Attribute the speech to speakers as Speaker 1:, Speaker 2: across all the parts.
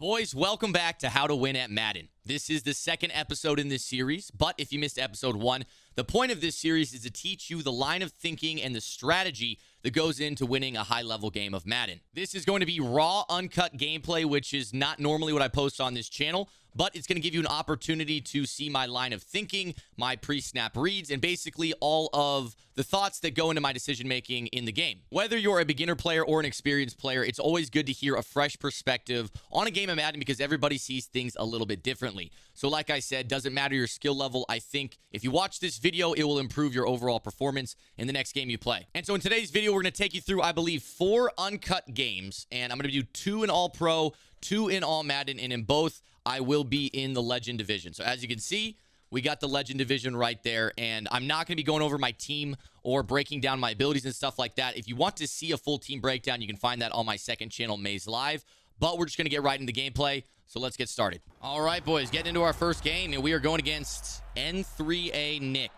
Speaker 1: Boys, welcome back to How to Win at Madden. This is the second episode in this series, but if you missed episode 1, the point of this series is to teach you the line of thinking and the strategy that goes into winning a high-level game of Madden. This is going to be raw, uncut gameplay, which is not normally what I post on this channel, but it's going to give you an opportunity to see my line of thinking, my pre-snap reads, and basically all of the thoughts that go into my decision-making in the game. Whether you're a beginner player or an experienced player, it's always good to hear a fresh perspective on a game of Madden because everybody sees things a little bit differently. So like I said, doesn't matter your skill level. I think if you watch this video, it will improve your overall performance in the next game you play. And so in today's video, we're going to take you through, I believe, 4 uncut games, and I'm going to do 2 in All-Pro, 2 in All-Madden, and in both, I will be in the Legend Division. So as you can see, we got the Legend Division right there, and I'm not going to be going over my team or breaking down my abilities and stuff like that. If you want to see a full team breakdown, you can find that on my second channel, Maze Live, but we're just going to get right into gameplay, so let's get started. All right, boys, getting into our first game, and we are going against N3A Nick.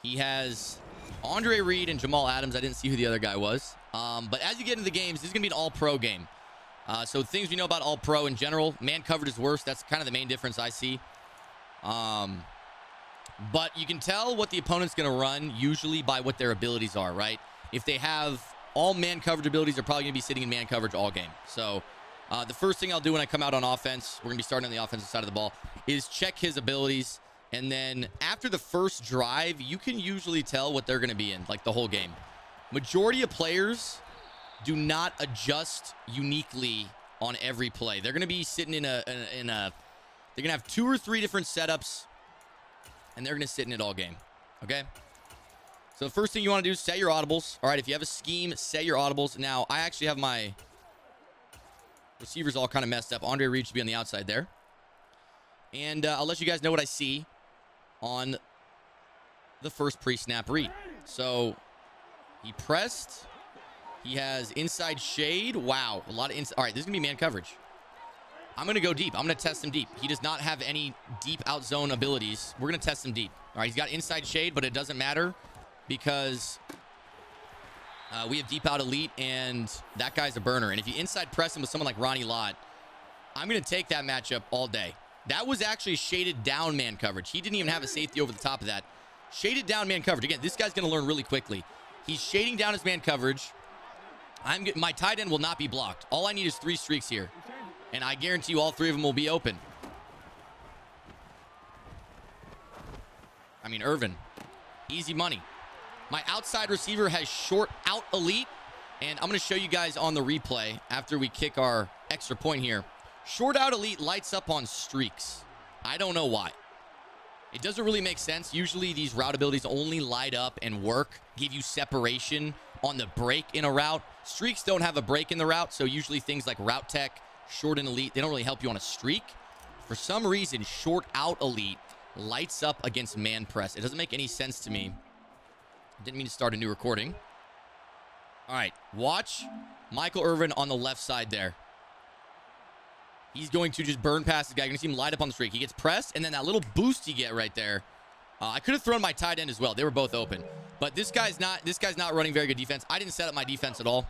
Speaker 1: He has Andre Reed and Jamal Adams. I didn't see who the other guy was, but as you get into the games, this is going to be an All-Pro game. So things we know about All-Pro in general, man coverage is worse. That's kind of the main difference I see. But you can tell what the opponent's going to run usually by what their abilities are, right? If they have all man coverage abilities, they're probably going to be sitting in man coverage all game. So the first thing I'll do when I come out on offense, we're going to be starting on the offensive side of the ball, is check his abilities. And then after the first drive, you can usually tell what they're going to be in, like the whole game. Majority of players do not adjust uniquely on every play. They're going to be sitting they're going to have 2 or 3 different setups, and they're going to sit in it all game, okay? So the first thing you want to do is set your audibles. All right, if you have a scheme, set your audibles. Now, I actually have my receivers all kind of messed up. Andre Reed should be on the outside there. And I'll let you guys know what I see on the first pre-snap read. So he pressed. He has inside shade. Wow, a lot of inside. All right, this is going to be man coverage. I'm going to go deep. I'm going to test him deep. He does not have any deep out zone abilities. We're going to test him deep. All right, he's got inside shade, but it doesn't matter because we have deep out elite, and that guy's a burner. And if you inside press him with someone like Ronnie Lott, I'm going to take that matchup all day. That was actually shaded down man coverage. He didn't even have a safety over the top of that. Shaded down man coverage. Again, this guy's going to learn really quickly. He's shading down his man coverage. My tight end will not be blocked. All I need is 3 streaks here. And I guarantee you all 3 of them will be open. I mean, Irvin. Easy money. My outside receiver has short out elite. And I'm going to show you guys on the replay after we kick our extra point here. Short out elite lights up on streaks. I don't know why. It doesn't really make sense. Usually these route abilities only light up and work, give you separation on the break in a route. Streaks don't have a break in the route, so usually things like route tech, short and elite, they don't really help you on a streak. For some reason, short out elite lights up against man press. It doesn't make any sense to me. Didn't mean to start a new recording. All right, watch Michael Irvin on the left side there. He's going to just burn past the guy. You're going to see him light up on the streak. He gets pressed, and then that little boost you get right there. I could have thrown my tight end as well. They were both open. But this guy's not running very good defense. I didn't set up my defense at all.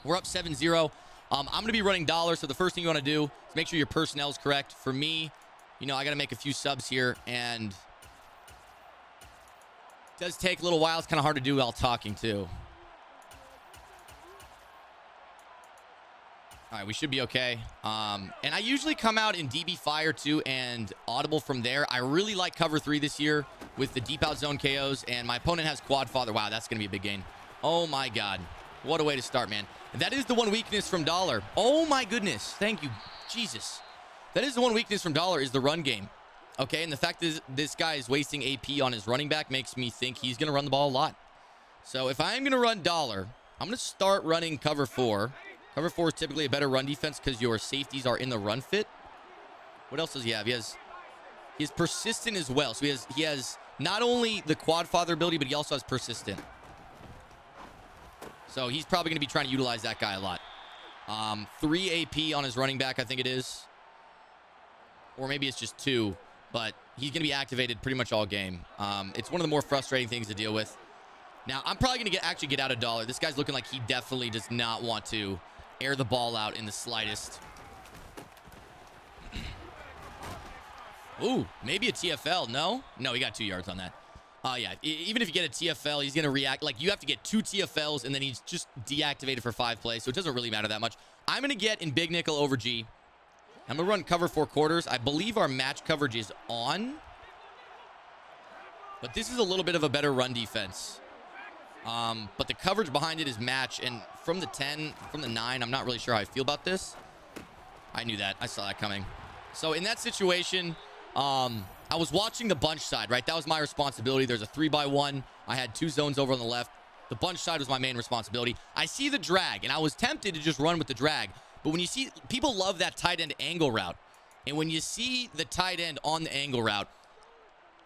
Speaker 1: We're up 7-0. I'm going to be running dollar, so the first thing you want to do is make sure your personnel is correct. For me, I got to make a few subs here, and it does take a little while. It's kind of hard to do while talking, too. All right, we should be okay. And I usually come out in DB Fire, too, and Audible from there. I really like Cover 3 this year with the deep out zone KOs, and my opponent has Quad Father. Wow, that's going to be a big gain. Oh, my God. What a way to start, man. And that is the one weakness from Dollar. Oh, my goodness. Thank you. Jesus. That is the one weakness from Dollar is the run game. Okay, and the fact that this guy is wasting AP on his running back makes me think he's going to run the ball a lot. So if I'm going to run Dollar, I'm going to start running Cover 4. Cover 4 is typically a better run defense because your safeties are in the run fit. What else does he have? He's persistent as well. So he has not only the Quad Father ability, but he also has persistent. So he's probably going to be trying to utilize that guy a lot. 3 AP on his running back, I think it is. Or maybe it's just 2. But he's going to be activated pretty much all game. It's one of the more frustrating things to deal with. Now, I'm probably going to actually get out of Dollar. This guy's looking like he definitely does not want to air the ball out in the slightest. Ooh, maybe a TFL. No, he got 2 yards on that. Yeah, even if you get a TFL, he's going to react. Like, you have to get 2 TFLs, and then he's just deactivated for 5 plays, so it doesn't really matter that much. I'm going to get in big nickel over G. I'm going to run cover 4 quarters. I believe our match coverage is on. But this is a little bit of a better run defense. But the coverage behind it is match. And from the 10, from the 9, I'm not really sure how I feel about this. I knew that. I saw that coming. So in that situation, I was watching the bunch side, right? That was my responsibility. There's a 3x1. I had 2 zones over on the left. The bunch side was my main responsibility. I see the drag, and I was tempted to just run with the drag. But when you see, people love that tight end angle route. And when you see the tight end on the angle route,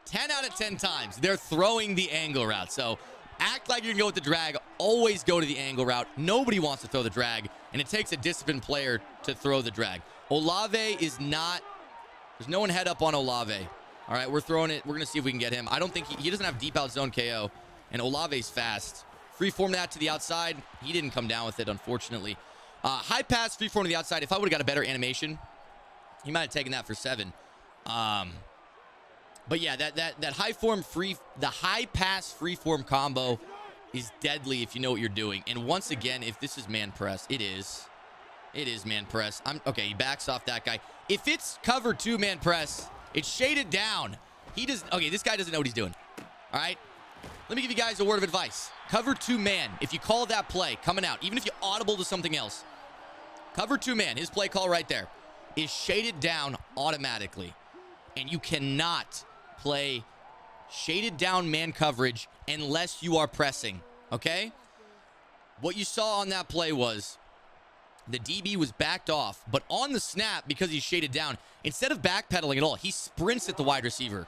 Speaker 1: 10 out of 10 times, they're throwing the angle route. So act like you're going to go with the drag. Always go to the angle route. Nobody wants to throw the drag, and it takes a disciplined player to throw the drag. Olave is not, there's no one head up on Olave. All right, we're throwing it. We're going to see if we can get him. I don't think he doesn't have deep out zone KO, and Olave's fast. Freeform that to the outside. He didn't come down with it, unfortunately. High pass, freeform to the outside. If I would have got a better animation, he might have taken that for 7. But yeah, that high pass freeform combo is deadly if you know what you're doing. And once again, if this is man press, it is man press. Okay, he backs off that guy. If it's cover 2 man press, it's shaded down. Okay, this guy doesn't know what he's doing. All right, let me give you guys a word of advice. Cover 2 man. If you call that play coming out, even if you audible to something else, cover 2 man, his play call right there, is shaded down automatically. And you cannot play shaded down man coverage unless you are pressing, okay? What you saw on that play was the DB was backed off, but on the snap, because he's shaded down, instead of backpedaling at all, he sprints at the wide receiver,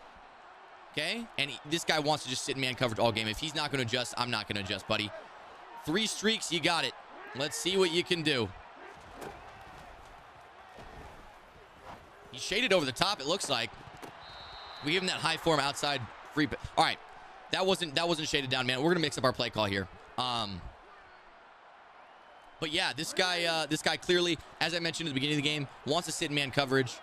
Speaker 1: okay? And this guy wants to just sit in man coverage all game. If he's not going to adjust, I'm not going to adjust, buddy. 3 streaks, you got it. Let's see what you can do. He's shaded over the top, it looks like. We give him that high form outside free. All right, that wasn't shaded down, man. We're gonna mix up our play call here. But yeah, this guy clearly, as I mentioned at the beginning of the game, wants to sit in man coverage,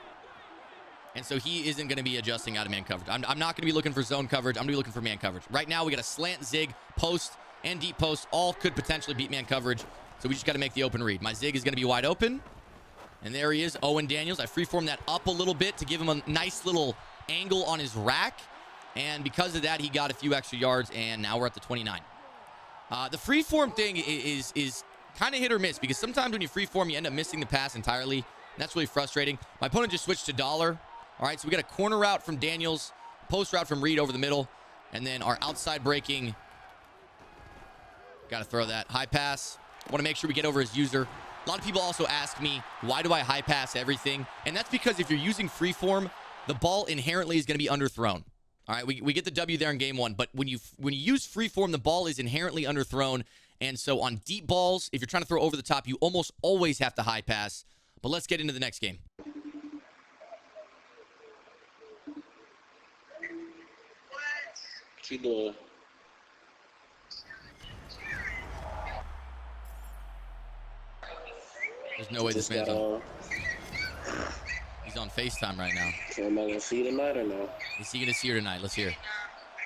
Speaker 1: and so he isn't gonna be adjusting out of man coverage. I'm not gonna be looking for zone coverage. I'm gonna be looking for man coverage. Right now, we got a slant, zig, post, and deep post. All could potentially beat man coverage, so we just got to make the open read. My zig is gonna be wide open, and there he is, Owen Daniels. I freeform that up a little bit to give him a nice little angle on his rack, and because of that, he got a few extra yards, and now we're at the 29. The freeform thing is kind of hit or miss, because sometimes when you freeform, you end up missing the pass entirely, and that's really frustrating. My opponent just switched to dollar. All right, so we got a corner route from Daniels, post route from Reed over the middle, and then our outside breaking. Got to throw that high pass. Want to make sure we get over his user. A lot of people also ask me, why do I high pass everything? And that's because if you're using freeform, the ball inherently is going to be underthrown. All right, we get the W there in game 1, but when you use freeform, the ball is inherently underthrown. And so on deep balls, if you're trying to throw over the top, you almost always have to high pass. But let's get into the next game.
Speaker 2: What you doing?
Speaker 1: There's no way this man's on. He's on FaceTime right now.
Speaker 2: So am I gonna see you tonight or no?
Speaker 1: Is he gonna see her tonight? Let's hear.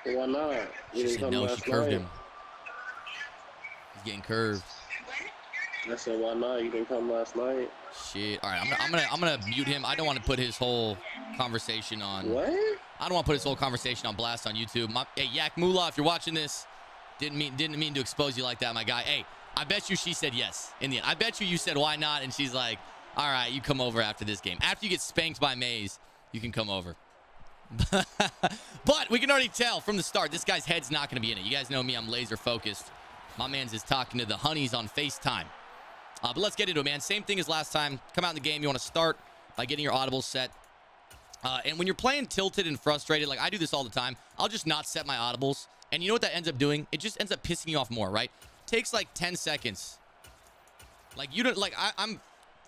Speaker 2: Why not?
Speaker 1: She said no. She curved him. He's getting curved.
Speaker 2: I said, why not? You didn't come last night.
Speaker 1: Shit. All right, I'm gonna mute him. I don't want to put his whole conversation on.
Speaker 2: What?
Speaker 1: I don't want to put his whole conversation on blast on YouTube. Hey, Yak Moolah, if you're watching this, didn't mean to expose you like that, my guy. Hey, I bet you she said yes in the end. I bet you said why not, and she's like, all right, you come over after this game. After you get spanked by Maze, you can come over. But we can already tell from the start, this guy's head's not going to be in it. You guys know me, I'm laser focused. My man's is talking to the honeys on FaceTime. But let's get into it, man. Same thing as last time. Come out in the game, you want to start by getting your audibles set. And when you're playing tilted and frustrated, like I do this all the time, I'll just not set my audibles. And you know what that ends up doing? It just ends up pissing you off more, right? Takes like 10 seconds. Like you don't, like I'm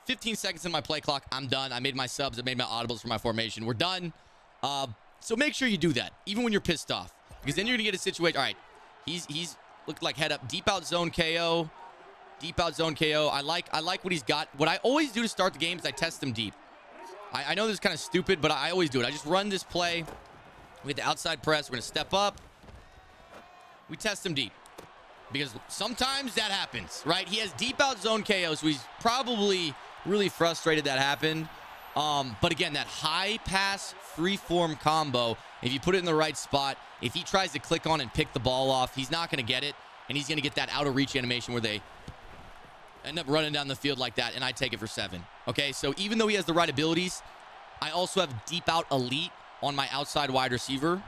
Speaker 1: 15 seconds in my play clock. I'm done. I made my subs. I made my audibles for my formation. We're done. So make sure you do that, even when you're pissed off, because then you're gonna get a situation. All right, he's looked like head up, deep out zone KO, deep out zone KO. I like what he's got. What I always do to start the game is I test him deep. I know this is kind of stupid, but I always do it. I just run this play. We get the outside press. We're going to step up. We test him deep. Because sometimes that happens, right? He has deep out zone KO, so he's probably really frustrated that happened. But again, that high pass free-form combo, if you put it in the right spot, if he tries to click on and pick the ball off, he's not going to get it. And he's going to get that out-of-reach animation where they end up running down the field like that, and I take it for 7. Okay, so even though he has the right abilities, I also have deep out elite on my outside wide receiver.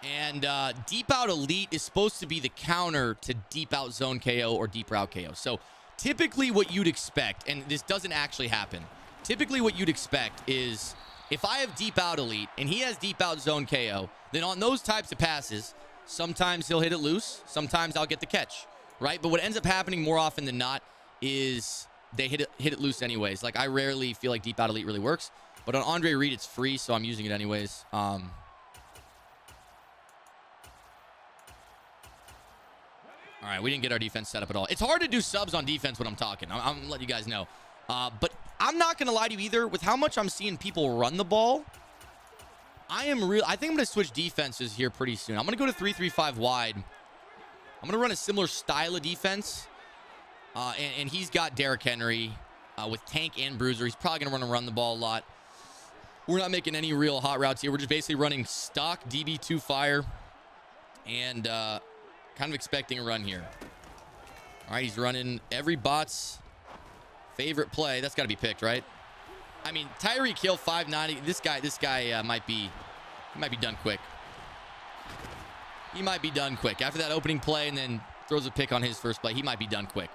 Speaker 1: And deep out elite is supposed to be the counter to deep out zone KO or deep route KO. So typically what you'd expect, and this doesn't actually happen, typically what you'd expect is if I have deep out elite and he has deep out zone KO, then on those types of passes, sometimes he'll hit it loose, sometimes I'll get the catch, right? But what ends up happening more often than not is they hit it loose anyways. Like, I rarely feel like deep out elite really works, but on Andre Reed it's free, so I'm using it anyways. All right, we didn't get our defense set up at all. It's hard to do subs on defense when I'm talking. I'm letting you guys know. But I'm not going to lie to you either. With how much I'm seeing people run the ball, I think I'm going to switch defenses here pretty soon. I'm going to go to 3-3-5 wide. I'm going to run a similar style of defense. And he's got Derrick Henry with Tank and Bruiser. He's probably going to run the ball a lot. We're not making any real hot routes here. We're just basically running stock DB2 fire. And kind of expecting a run here. All right, he's running every bot's favorite play. That's got to be picked, right? I mean, Tyreek Hill 590. This guy might be done quick. He might be done quick after that opening play, and then throws a pick on his first play. He might be done quick.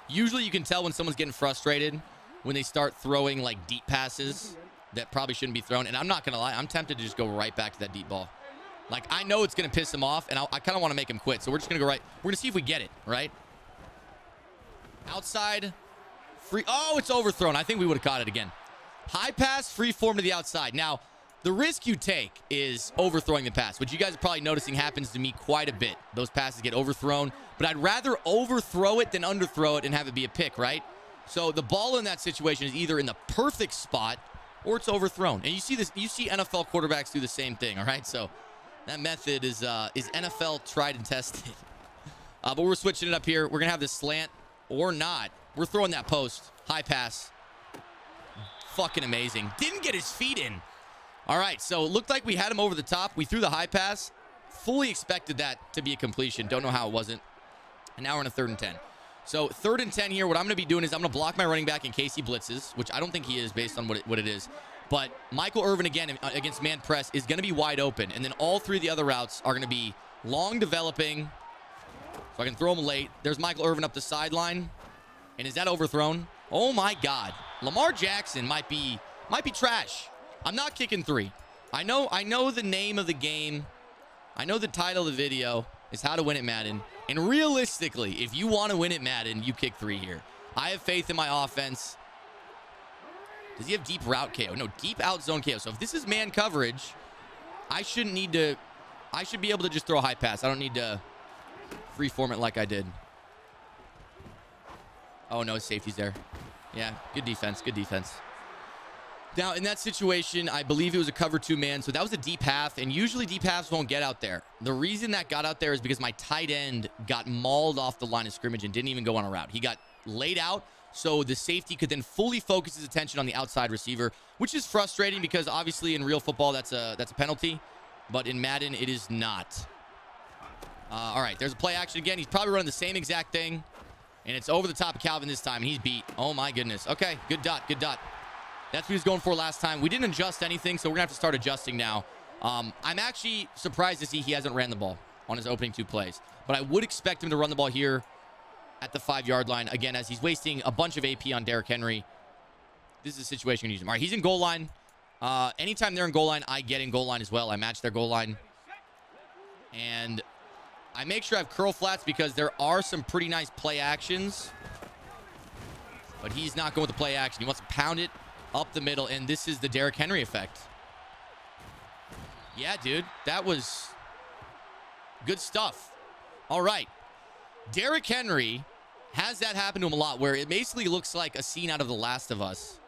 Speaker 1: Usually, you can tell when someone's getting frustrated when they start throwing like deep passes that probably shouldn't be thrown. And I'm not gonna lie, I'm tempted to just go right back to that deep ball. Like, I know it's going to piss him off, and I kind of want to make him quit. So we're just going to go right. We're going to see if we get it, right? Outside. Free. Oh, it's overthrown. I think we would have caught it again. High pass, free form to the outside. Now, the risk you take is overthrowing the pass, which you guys are probably noticing happens to me quite a bit. Those passes get overthrown. But I'd rather overthrow it than underthrow it and have it be a pick, right? So the ball in that situation is either in the perfect spot or it's overthrown. And you see this. You see NFL quarterbacks do the same thing, all right? So that method is NFL tried and tested. But we're switching it up here. We're going to have this slant or not. We're throwing that post. High pass. Fucking amazing. Didn't get his feet in. All right, so it looked like we had him over the top. We threw the high pass. Fully expected that to be a completion. Don't know how it wasn't. And now we're in a 3rd and 10. So 3rd and 10 here. What I'm going to be doing is I'm going to block my running back in case he blitzes, which I don't think he is based on what it is. But Michael Irvin, again, against man press, is going to be wide open. And then all 3 of the other routes are going to be long developing. So I can throw him late. There's Michael Irvin up the sideline. And is that overthrown? Oh, my God. Lamar Jackson might be trash. I'm not kicking 3. I know the name of the game. I know the title of the video is How to Win at Madden. And realistically, if you want to win at Madden, you kick 3 here. I have faith in my offense. Does he have deep route KO? No, deep out zone KO. So if this is man coverage, I should be able to just throw a high pass. I don't need to freeform it like I did. Oh, no, his safety's there. Yeah, good defense, good defense. Now, in that situation, I believe it was a cover 2 man, so that was a deep half, and usually deep halves won't get out there. The reason that got out there is because my tight end got mauled off the line of scrimmage and didn't even go on a route. He got laid out, so the safety could then fully focus his attention on the outside receiver, which is frustrating because obviously in real football that's a penalty, but in Madden it is not. All right, there's a play action again. He's probably running the same exact thing, and it's over the top of Calvin this time, and he's beat. Oh, my goodness. Okay, good dot, good dot. That's what he was going for last time. We didn't adjust anything, so we're going to have to start adjusting now. I'm actually surprised to see he hasn't ran the ball on his opening 2 plays. But I would expect him to run the ball here at the 5-yard line, again, as he's wasting a bunch of AP on Derrick Henry. This is a situation you use him. All right, he's in goal line. Anytime they're in goal line, I get in goal line as well. I match their goal line. And I make sure I have curl flats because there are some pretty nice play actions. But he's not going with the play action. He wants to pound it up the middle, and this is the Derrick Henry effect. Yeah, dude, that was good stuff. All right. Derrick Henry has that happen to him a lot, where it basically looks like a scene out of The Last of Us,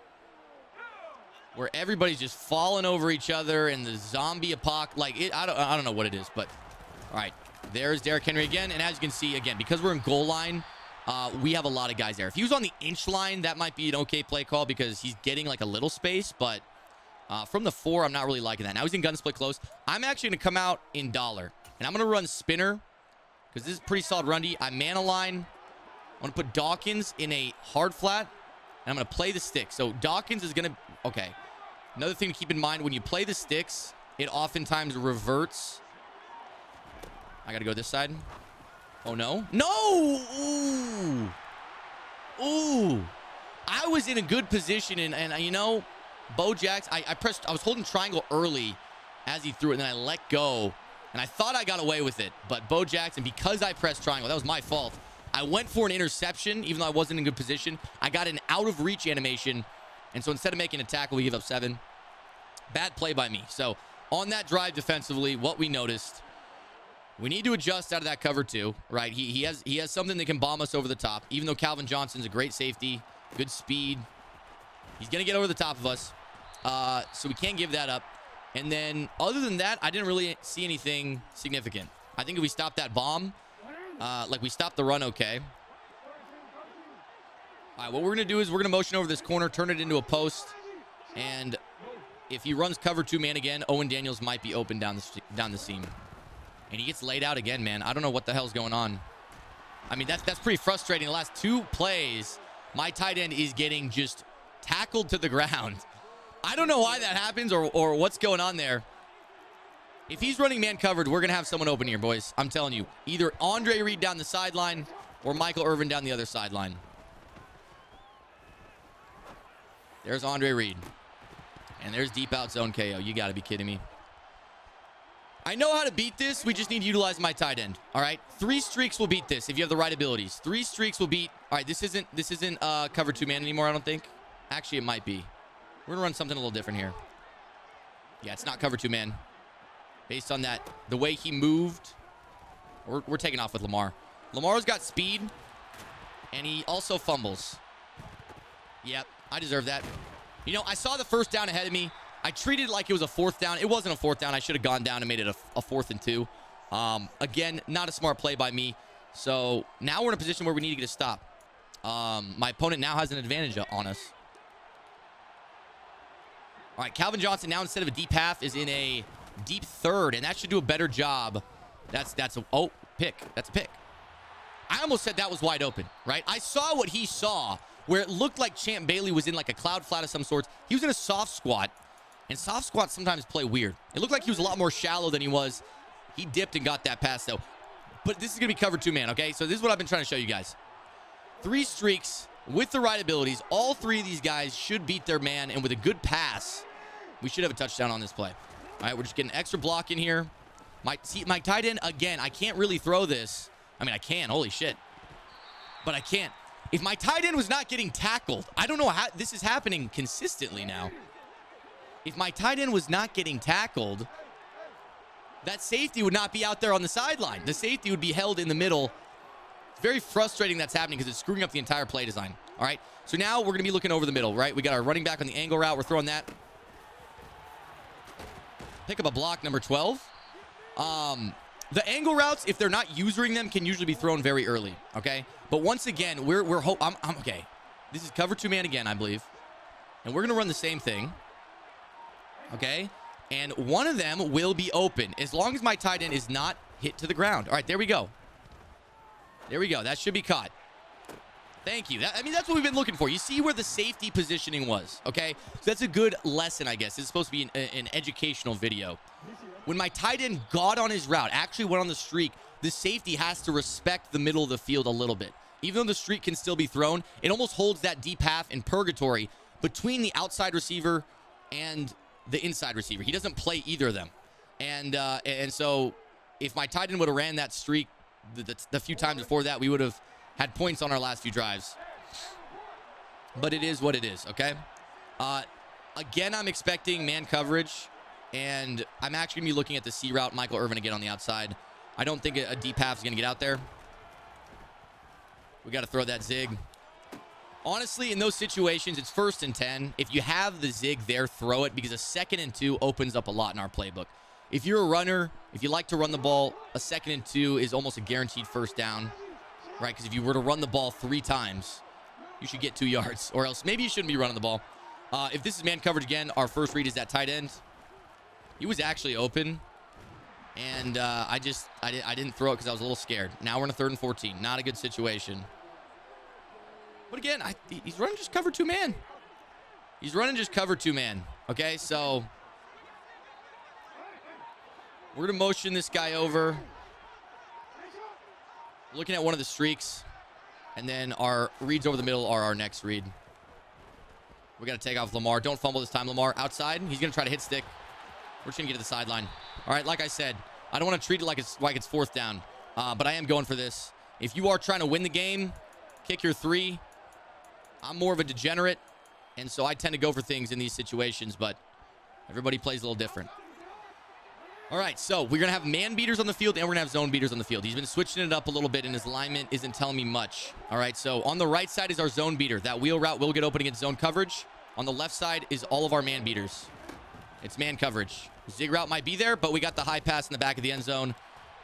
Speaker 1: where everybody's just falling over each other and the zombie apocalypse. Like, I don't know what it is, but all right. There's Derrick Henry again. And as you can see, again, because we're in goal line, we have a lot of guys there. If he was on the inch line, that might be an okay play call because he's getting like a little space. But from the 4, I'm not really liking that. Now he's in gun split close. I'm actually going to come out in dollar. And I'm going to run spinner because this is pretty solid run D. I man a line. I'm going to put Dawkins in a hard flat. And I'm going to play the stick. So Dawkins is going to... Okay. Another thing to keep in mind, when you play the sticks, it oftentimes reverts. I got to go this side. Oh, no. No! Ooh. Ooh. I was in a good position, and you know, Bo Jax, I was holding triangle early as he threw it, and then I let go, and I thought I got away with it. But Bo Jackson, because I pressed triangle, that was my fault. I went for an interception, even though I wasn't in good position. I got an out-of-reach animation, and so instead of making a tackle, we give up 7. Bad play by me. So on that drive defensively, what we noticed, we need to adjust out of that cover 2, right? He has something that can bomb us over the top, even though Calvin Johnson's a great safety, good speed. He's going to get over the top of us, so we can't give that up. And then other than that, I didn't really see anything significant. I think if we stop that bomb, like we stopped the run okay. All right, what we're going to do is we're going to motion over this corner, turn it into a post, and if he runs cover 2 man again, Owen Daniels might be open down the seam. And he gets laid out again, man. I don't know what the hell's going on. I mean, that's pretty frustrating. The last 2 plays, my tight end is getting just tackled to the ground. I don't know why that happens or what's going on there. If he's running man covered, we're going to have someone open here, boys. I'm telling you. Either Andre Reed down the sideline or Michael Irvin down the other sideline. There's Andre Reed. And there's deep out zone KO. You got to be kidding me. I know how to beat this. We just need to utilize my tight end. All right. 3 streaks will beat this if you have the right abilities. 3 streaks will beat. All right. This isn't cover 2 man anymore, I don't think. Actually, it might be. We're going to run something a little different here. Yeah, it's not cover 2 man. Based on that, the way he moved, we're taking off with Lamar. Lamar's got speed, and he also fumbles. Yep, I deserve that. You know, I saw the first down ahead of me. I treated it like it was a 4th down. It wasn't a 4th down. I should have gone down and made it a 4th and 2. Again, not a smart play by me. So now we're in a position where we need to get a stop. My opponent now has an advantage on us. All right, Calvin Johnson now instead of a deep half is in a deep 3rd, and that should do a better job. That's a pick. That's a pick. I almost said that was wide open, right? I saw what he saw, where it looked like Champ Bailey was in like a cloud flat of some sorts. He was in a soft squat. And soft squats sometimes play weird. It looked like he was a lot more shallow than he was. He dipped and got that pass, though. But this is going to be cover 2 man, okay? So this is what I've been trying to show you guys. 3 streaks with the right abilities. All 3 of these guys should beat their man. And with a good pass, we should have a touchdown on this play. All right, we're just getting extra block in here. My tight end, again, I can't really throw this. I mean, I can. Holy shit. But I can't. If my tight end was not getting tackled, I don't know how this is happening consistently now. If my tight end was not getting tackled, that safety would not be out there on the sideline. The safety would be held in the middle. It's very frustrating that's happening because it's screwing up the entire play design. All right, so now we're going to be looking over the middle, right? We got our running back on the angle route. We're throwing that. Pick up a block, number 12. The angle routes, if they're not using them, can usually be thrown very early, okay? But once again, I'm okay. This is cover 2 man again, I believe. And we're going to run the same thing. Okay, and one of them will be open as long as my tight end is not hit to the ground. All right, there we go. There we go. That should be caught. Thank you. I mean, that's what we've been looking for. You see where the safety positioning was, okay? So that's a good lesson, I guess. It's supposed to be an educational video. When my tight end got on his route, actually went on the streak, the safety has to respect the middle of the field a little bit. Even though the streak can still be thrown, it almost holds that deep half in purgatory between the outside receiver and the inside receiver. He doesn't play either of them. And so if my tight end would have ran that streak the few times before that, we would have had points on our last few drives. But it is what it is, okay? Again, I'm expecting man coverage, and I'm actually going to be looking at the C route. Michael Irvin again on the outside. I don't think a deep half is going to get out there. We got to throw that zig. Honestly, in those situations, it's 1st and 10. If you have the zig there, throw it, because a 2nd and 2 opens up a lot in our playbook. If you're a runner, if you like to run the ball, a 2nd and 2 is almost a guaranteed first down, right? Because if you were to run the ball 3 times, you should get 2 yards, or else maybe you shouldn't be running the ball. If this is man coverage again, our first read is that tight end. He was actually open, and I didn't throw it because I was a little scared. Now we're in a 3rd and 14. Not a good situation. But again, he's running just cover 2 man. He's running just cover 2 man. Okay, so we're going to motion this guy over. Looking at one of the streaks. And then our reads over the middle are our next read. We got to take off Lamar. Don't fumble this time, Lamar. Outside. He's going to try to hit stick. We're just going to get to the sideline. All right, like I said, I don't want to treat it like it's 4th down. But I am going for this. If you are trying to win the game, kick your 3. I'm more of a degenerate, and so I tend to go for things in these situations, but everybody plays a little different. All right, so we're going to have man beaters on the field, and we're going to have zone beaters on the field. He's been switching it up a little bit, and his alignment isn't telling me much. All right, so on the right side is our zone beater. That wheel route will get open against zone coverage. On the left side is all of our man beaters. It's man coverage. Zig route might be there, but we got the high pass in the back of the end zone,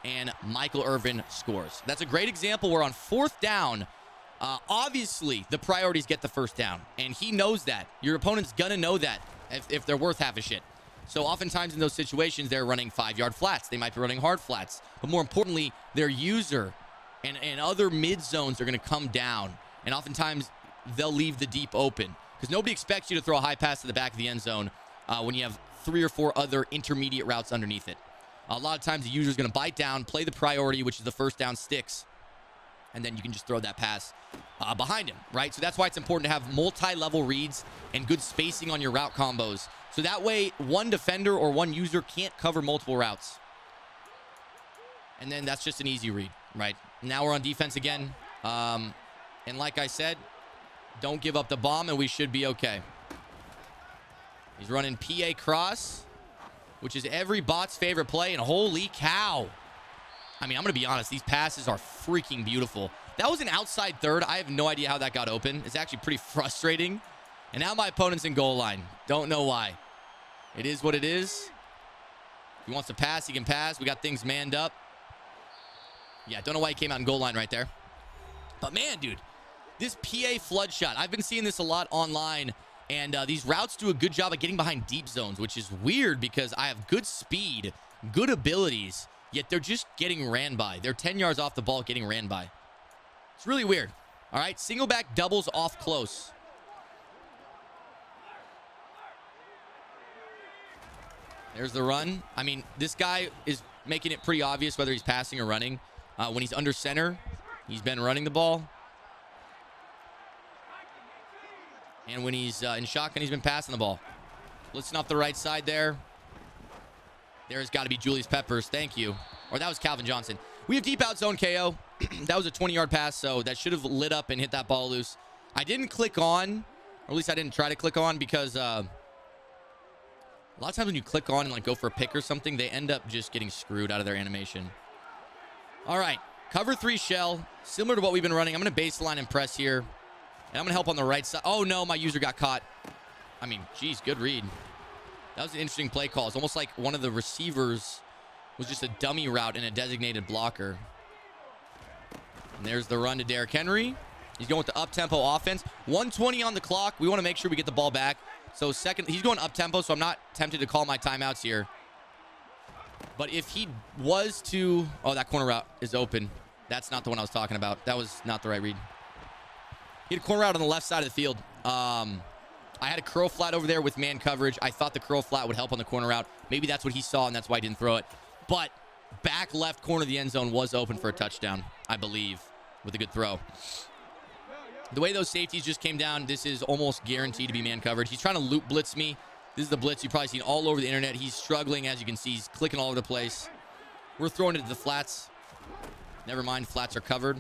Speaker 1: and Michael Irvin scores. That's a great example where on 4th down, obviously, the priorities get the first down, and he knows that. Your opponent's going to know that if they're worth half a shit. So oftentimes in those situations, they're running 5-yard flats. They might be running hard flats. But more importantly, their user and other mid zones are going to come down, and oftentimes they'll leave the deep open because nobody expects you to throw a high pass to the back of the end zone when you have 3 or 4 other intermediate routes underneath it. A lot of times the user is going to bite down, play the priority, which is the first down sticks, and then you can just throw that pass behind him, right? So that's why it's important to have multi-level reads and good spacing on your route combos. So that way, one defender or one user can't cover multiple routes. And then that's just an easy read, right? Now we're on defense again. And like I said, don't give up the bomb, and we should be okay. He's running PA cross, which is every bot's favorite play, and holy cow. I mean, I'm going to be honest. These passes are freaking beautiful. That was an outside 3rd. I have no idea how that got open. It's actually pretty frustrating. And now my opponent's in goal line. Don't know why. It is what it is. If he wants to pass, he can pass. We got things manned up. Yeah, don't know why he came out in goal line right there. But man, dude, this PA flood shot, I've been seeing this a lot online. And these routes do a good job of getting behind deep zones, which is weird because I have good speed, good abilities, yet they're just getting ran by. They're 10 yards off the ball getting ran by. It's really weird. All right, single back doubles off close. There's the run. I mean, this guy is making it pretty obvious whether he's passing or running. When he's under center, he's been running the ball. And when he's in shotgun, he's been passing the ball. Blitzing off the right side there. There's got to be Julius Peppers. Thank you. Or that was Calvin Johnson. We have deep out zone KO. That was a 20-yard pass, so that should have lit up and hit that ball loose. I didn't click on, or at least I didn't try to click on because a lot of times when you click on and like go for a pick or something, they end up just getting screwed out of their animation. All right, cover 3 shell, similar to what we've been running. I'm going to baseline and press here, and I'm going to help on the right side. Oh, no, my user got caught. I mean, geez, good read. That was an interesting play call. It's almost like one of the receivers was just a dummy route and a designated blocker. And there's the run to Derrick Henry. He's going with the up-tempo offense. 1:20 on the clock. We want to make sure we get the ball back. So second, he's going up-tempo, so I'm not tempted to call my timeouts here. But if he was to... Oh, that corner route is open. That's not the one I was talking about. That was not the right read. He had a corner route on the left side of the field. I had a curl flat over there with man coverage. I thought the curl flat would help on the corner route. Maybe that's what he saw, and that's why he didn't throw it. But back left corner of the end zone was open for a touchdown, I believe, with a good throw. The way those safeties just came down, this is almost guaranteed to be man coverage. He's trying to loop blitz me. This is the blitz you've probably seen all over the internet. He's struggling, as you can see. He's clicking all over the place. We're throwing it to the flats. Never mind, flats are covered.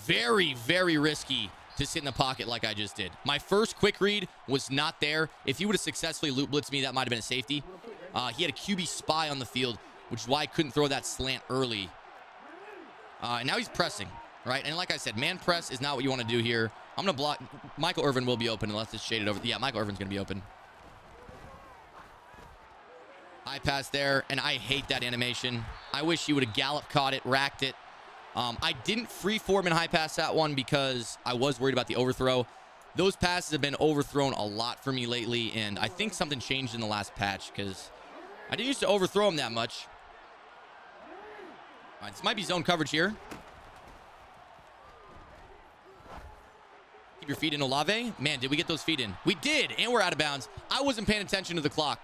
Speaker 1: Very, very risky to sit in the pocket like I just did. My first quick read was not there. If he would have successfully loop blitzed me, that might have been a safety. He had a QB spy on the field, which is why I couldn't throw that slant early. And now he's pressing, right? And like I said, man press is not what you want to do here. I'm going to block. Michael Irvin will be open unless it's shaded over. Yeah, Michael Irvin's going to be open. High pass there, and I hate that animation. I wish he would have gallop caught it, racked it. I didn't free form and high pass that one because I was worried about the overthrow. Those passes have been overthrown a lot for me lately, and I think something changed in the last patch because I didn't used to overthrow them that much. All right, this might be zone coverage here. Keep your feet in, Olave. Man, did we get those feet in? We did, and we're out of bounds. I wasn't paying attention to the clock,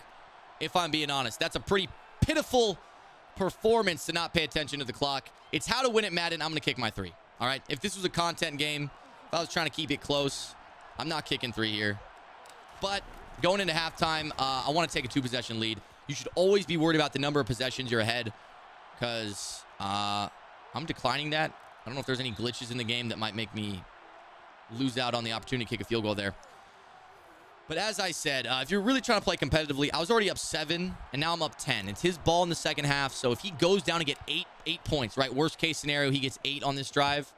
Speaker 1: if I'm being honest. That's a pretty pitiful performance to not pay attention to the clock. It's how to win at Madden. I'm going to kick my 3. All right, if this was a content game, if I was trying to keep it close, I'm not kicking 3 here. But going into halftime, I want to take a 2-possession lead. You should always be worried about the number of possessions you're ahead because I'm declining that. I don't know if there's any glitches in the game that might make me lose out on the opportunity to kick a field goal there. But as I said, if you're really trying to play competitively, I was already up 7, and now I'm up 10. It's his ball in the second half, so if he goes down and get 8 points, right? Worst case scenario, he gets 8 on this drive.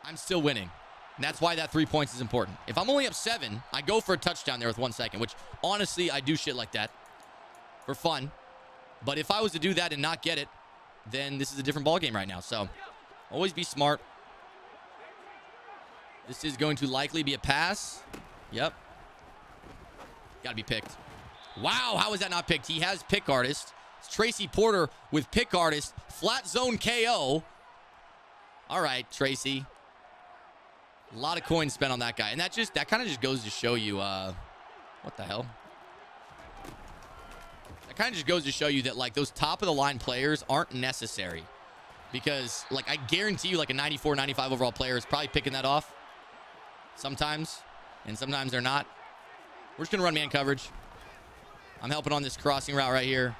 Speaker 1: I'm still winning. And that's why that 3 points is important. If I'm only up 7, I go for a touchdown there with 1 second, which honestly, I do shit like that for fun. But if I was to do that and not get it, then this is a different ball game right now. So always be smart. This is going to likely be a pass. Yep. Got to be picked. Wow, how is that not picked? He has pick artist. It's Tracy Porter with pick artist. Flat zone KO. All right, Tracy. A lot of coins spent on that guy. And that kind of just goes to show you, what the hell? That kind of just goes to show you that, like, those top-of-the-line players aren't necessary. Because, like, I guarantee you, like, a 94, 95 overall player is probably picking that off. Sometimes. And sometimes they're not. We're just going to run man coverage. I'm helping on this crossing route right here.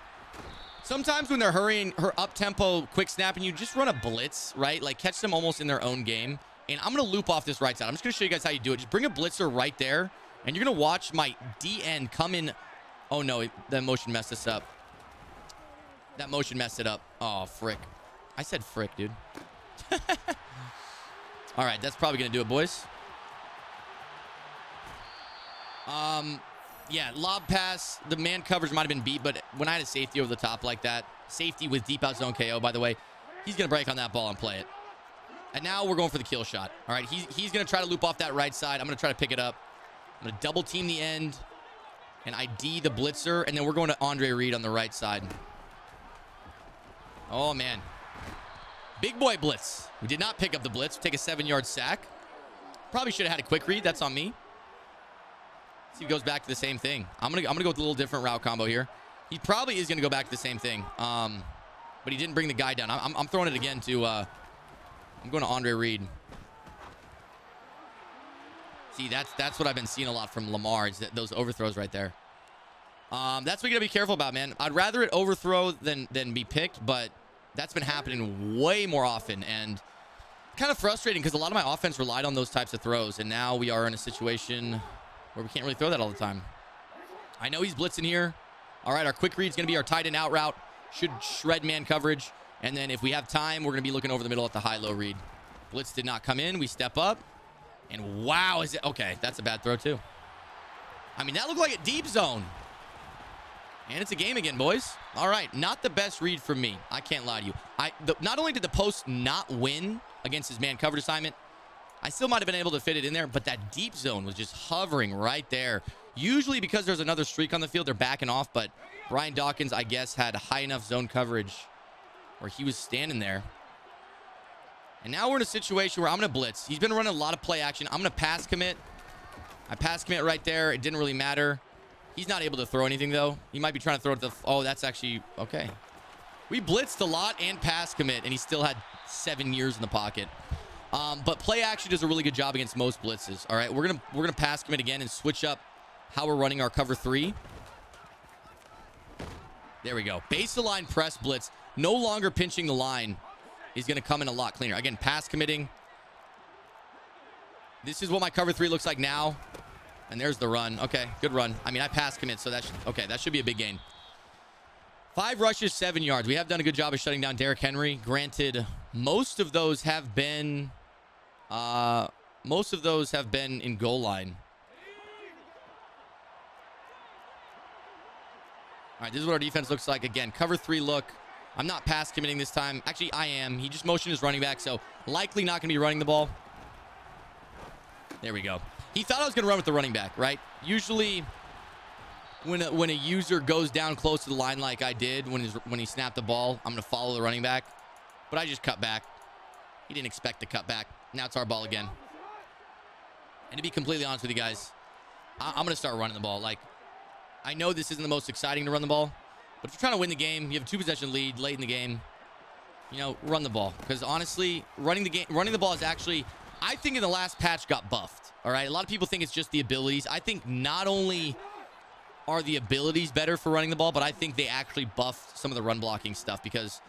Speaker 1: Sometimes when they're hurrying, up-tempo, quick snapping, you just run a blitz, right? Like, catch them almost in their own game. And I'm going to loop off this right side. I'm just going to show you guys how you do it. Just bring a blitzer right there. And you're going to watch my DN come in. Oh, no. That motion messed us up. That motion messed it up. Oh, frick. I said frick, dude. All right. That's probably going to do it, boys. Yeah, lob pass. The man coverage might have been beat, but when I had a safety over the top like that, safety with deep out zone KO, by the way, he's going to break on that ball and play it. And now we're going for the kill shot. All right, he's going to try to loop off that right side. I'm going to try to pick it up. I'm going to double team the end and ID the blitzer, and then we're going to Andre Reed on the right side. Oh, man. Big boy blitz. We did not pick up the blitz. Take a 7-yard sack. Probably should have had a quick read. That's on me. See if he goes back to the same thing. I'm gonna go with a little different route combo here. He probably is gonna go back to the same thing. But he didn't bring the guy down. I'm throwing it again to I'm going to Andre Reed. See, that's what I've been seeing a lot from Lamar, is those overthrows right there. That's what you gotta be careful about, man. I'd rather it overthrow than be picked, but that's been happening way more often, and kind of frustrating because a lot of my offense relied on those types of throws, and now we are in a situation where we can't really throw that all the time. I know he's blitzing here. All right, our quick read's going to be our tight end out route. Should shred man coverage. And then if we have time, we're going to be looking over the middle at the high-low read. Blitz did not come in. We step up. And wow, is it... Okay, that's a bad throw too. I mean, that looked like a deep zone. And it's a game again, boys. All right, not the best read from me. I can't lie to you. Not only did the post not win against his man coverage assignment, I still might have been able to fit it in there, but that deep zone was just hovering right there. Usually because there's another streak on the field, they're backing off, but Brian Dawkins, I guess, had high enough zone coverage where he was standing there. And now we're in a situation where I'm going to blitz. He's been running a lot of play action. I'm going to pass commit. I pass commit right there. It didn't really matter. He's not able to throw anything, though. He might be trying to throw it to the... Oh, that's actually... Okay. We blitzed a lot and pass commit, and he still had 7 years in the pocket. But play action does a really good job against most blitzes. All right, we're gonna pass commit again and switch up how we're running our cover 3. There we go. Base the line press blitz. No longer pinching the line. He's gonna come in a lot cleaner. Again, pass committing. This is what my cover 3 looks like now. And there's the run. Okay, good run. I mean, I pass commit, so that should be a big gain. 5 rushes, 7 yards. We have done a good job of shutting down Derrick Henry. Granted, most of those have been in goal line. All right, this is what our defense looks like. Again, cover 3 look. I'm not pass committing this time. Actually, I am. He just motioned his running back, so likely not going to be running the ball. There we go. He thought I was going to run with the running back, right? Usually, when a user goes down close to the line like I did when he snapped the ball, I'm going to follow the running back. But I just cut back. He didn't expect to cut back. Now it's our ball again. And to be completely honest with you guys, I'm going to start running the ball. Like, I know this isn't the most exciting to run the ball, but if you're trying to win the game, you have a 2-possession lead late in the game, run the ball. Because honestly, running the ball is actually, I think in the last patch got buffed. All right, a lot of people think it's just the abilities. I think not only are the abilities better for running the ball, but I think they actually buffed some of the run blocking stuff because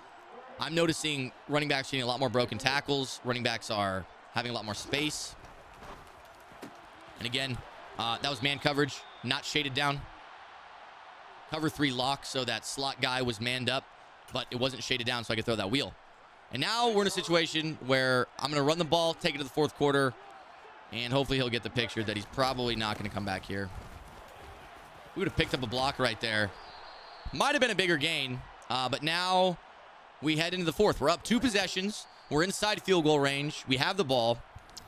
Speaker 1: I'm noticing running backs getting a lot more broken tackles. Running backs are having a lot more space. And again, that was man coverage, not shaded down. Cover 3 lock, so that slot guy was manned up, but it wasn't shaded down so I could throw that wheel. And now we're in a situation where I'm going to run the ball, take it to the 4th quarter, and hopefully he'll get the picture that he's probably not going to come back here. We would have picked up a block right there. Might have been a bigger gain, but now we head into the 4th. We're up 2 possessions. We're inside field goal range. We have the ball.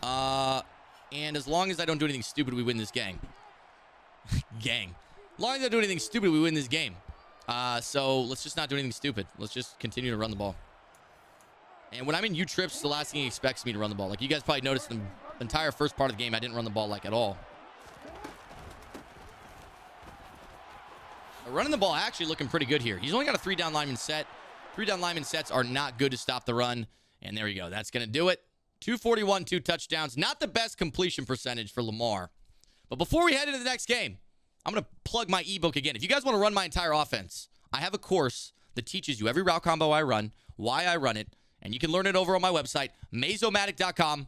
Speaker 1: And as long as I don't do anything stupid, we win this game. Gang. As long as I don't do anything stupid, we win this game. So let's just not do anything stupid. Let's just continue to run the ball. And when I'm in U-trips, the last thing he expects me to run the ball. Like you guys probably noticed the entire first part of the game, I didn't run the ball like at all. Running the ball actually looking pretty good here. He's only got a 3-down lineman set. 3-down lineman sets are not good to stop the run. And there you go. That's going to do it. 241, 2 touchdowns. Not the best completion percentage for Lamar. But before we head into the next game, I'm going to plug my ebook again. If you guys want to run my entire offense, I have a course that teaches you every route combo I run, why I run it, and you can learn it over on my website, Mazomatic.com.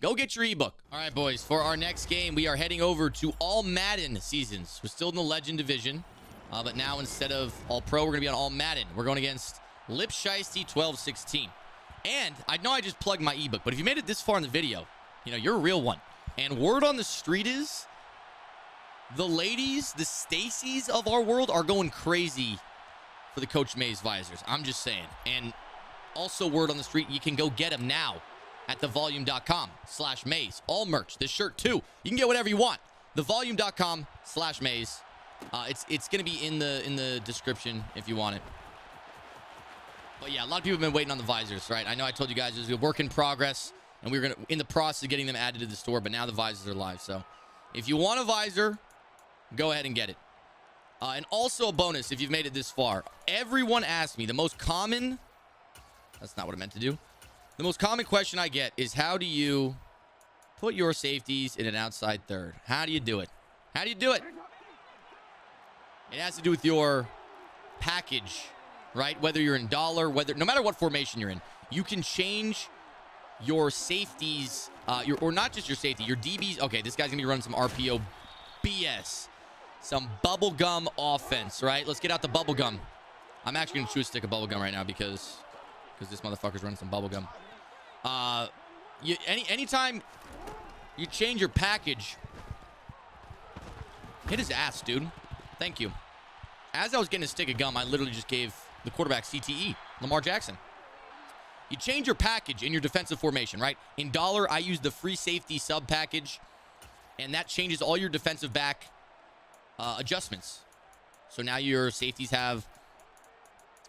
Speaker 1: Go get your ebook. All right, boys, for our next game, we are heading over to All Madden seasons. We're still in the Legend division, but now instead of All Pro, we're going to be on All Madden. We're going against Lip Shiesty 1216. And I know I just plugged my ebook, but if you made it this far in the video, you're a real one. And word on the street is the ladies, the Stacys of our world are going crazy for the Coach Maze visors. I'm just saying. And also word on the street, you can go get them now at thevolume.com/maze. All merch. This shirt too. You can get whatever you want. Thevolume.com/maze. It's going to be in the description if you want it. But yeah, a lot of people have been waiting on the visors, right? I know I told you guys it was a work in progress, and we were in the process of getting them added to the store, but now the visors are live. So if you want a visor, go ahead and get it. And also a bonus if you've made it this far. Everyone asks me the most common... That's not what I meant to do. The most common question I get is how do you put your safeties in an outside third? How do you do it? How do you do it? It has to do with your package, right? Whether you're in dollar, no matter what formation you're in, you can change your safeties, or not just your safety, your DBs. Okay, this guy's going to be running some RPO BS. Some bubblegum offense, right? Let's get out the bubblegum. I'm actually going to chew a stick of bubblegum right now because this motherfucker's running some bubblegum. Anytime you change your package, hit his ass, dude. Thank you. As I was getting a stick of gum, I literally just gave the quarterback CTE, Lamar Jackson. You change your package in your defensive formation, right? In dollar, I use the free safety sub package, and that changes all your defensive back adjustments. So now your safeties have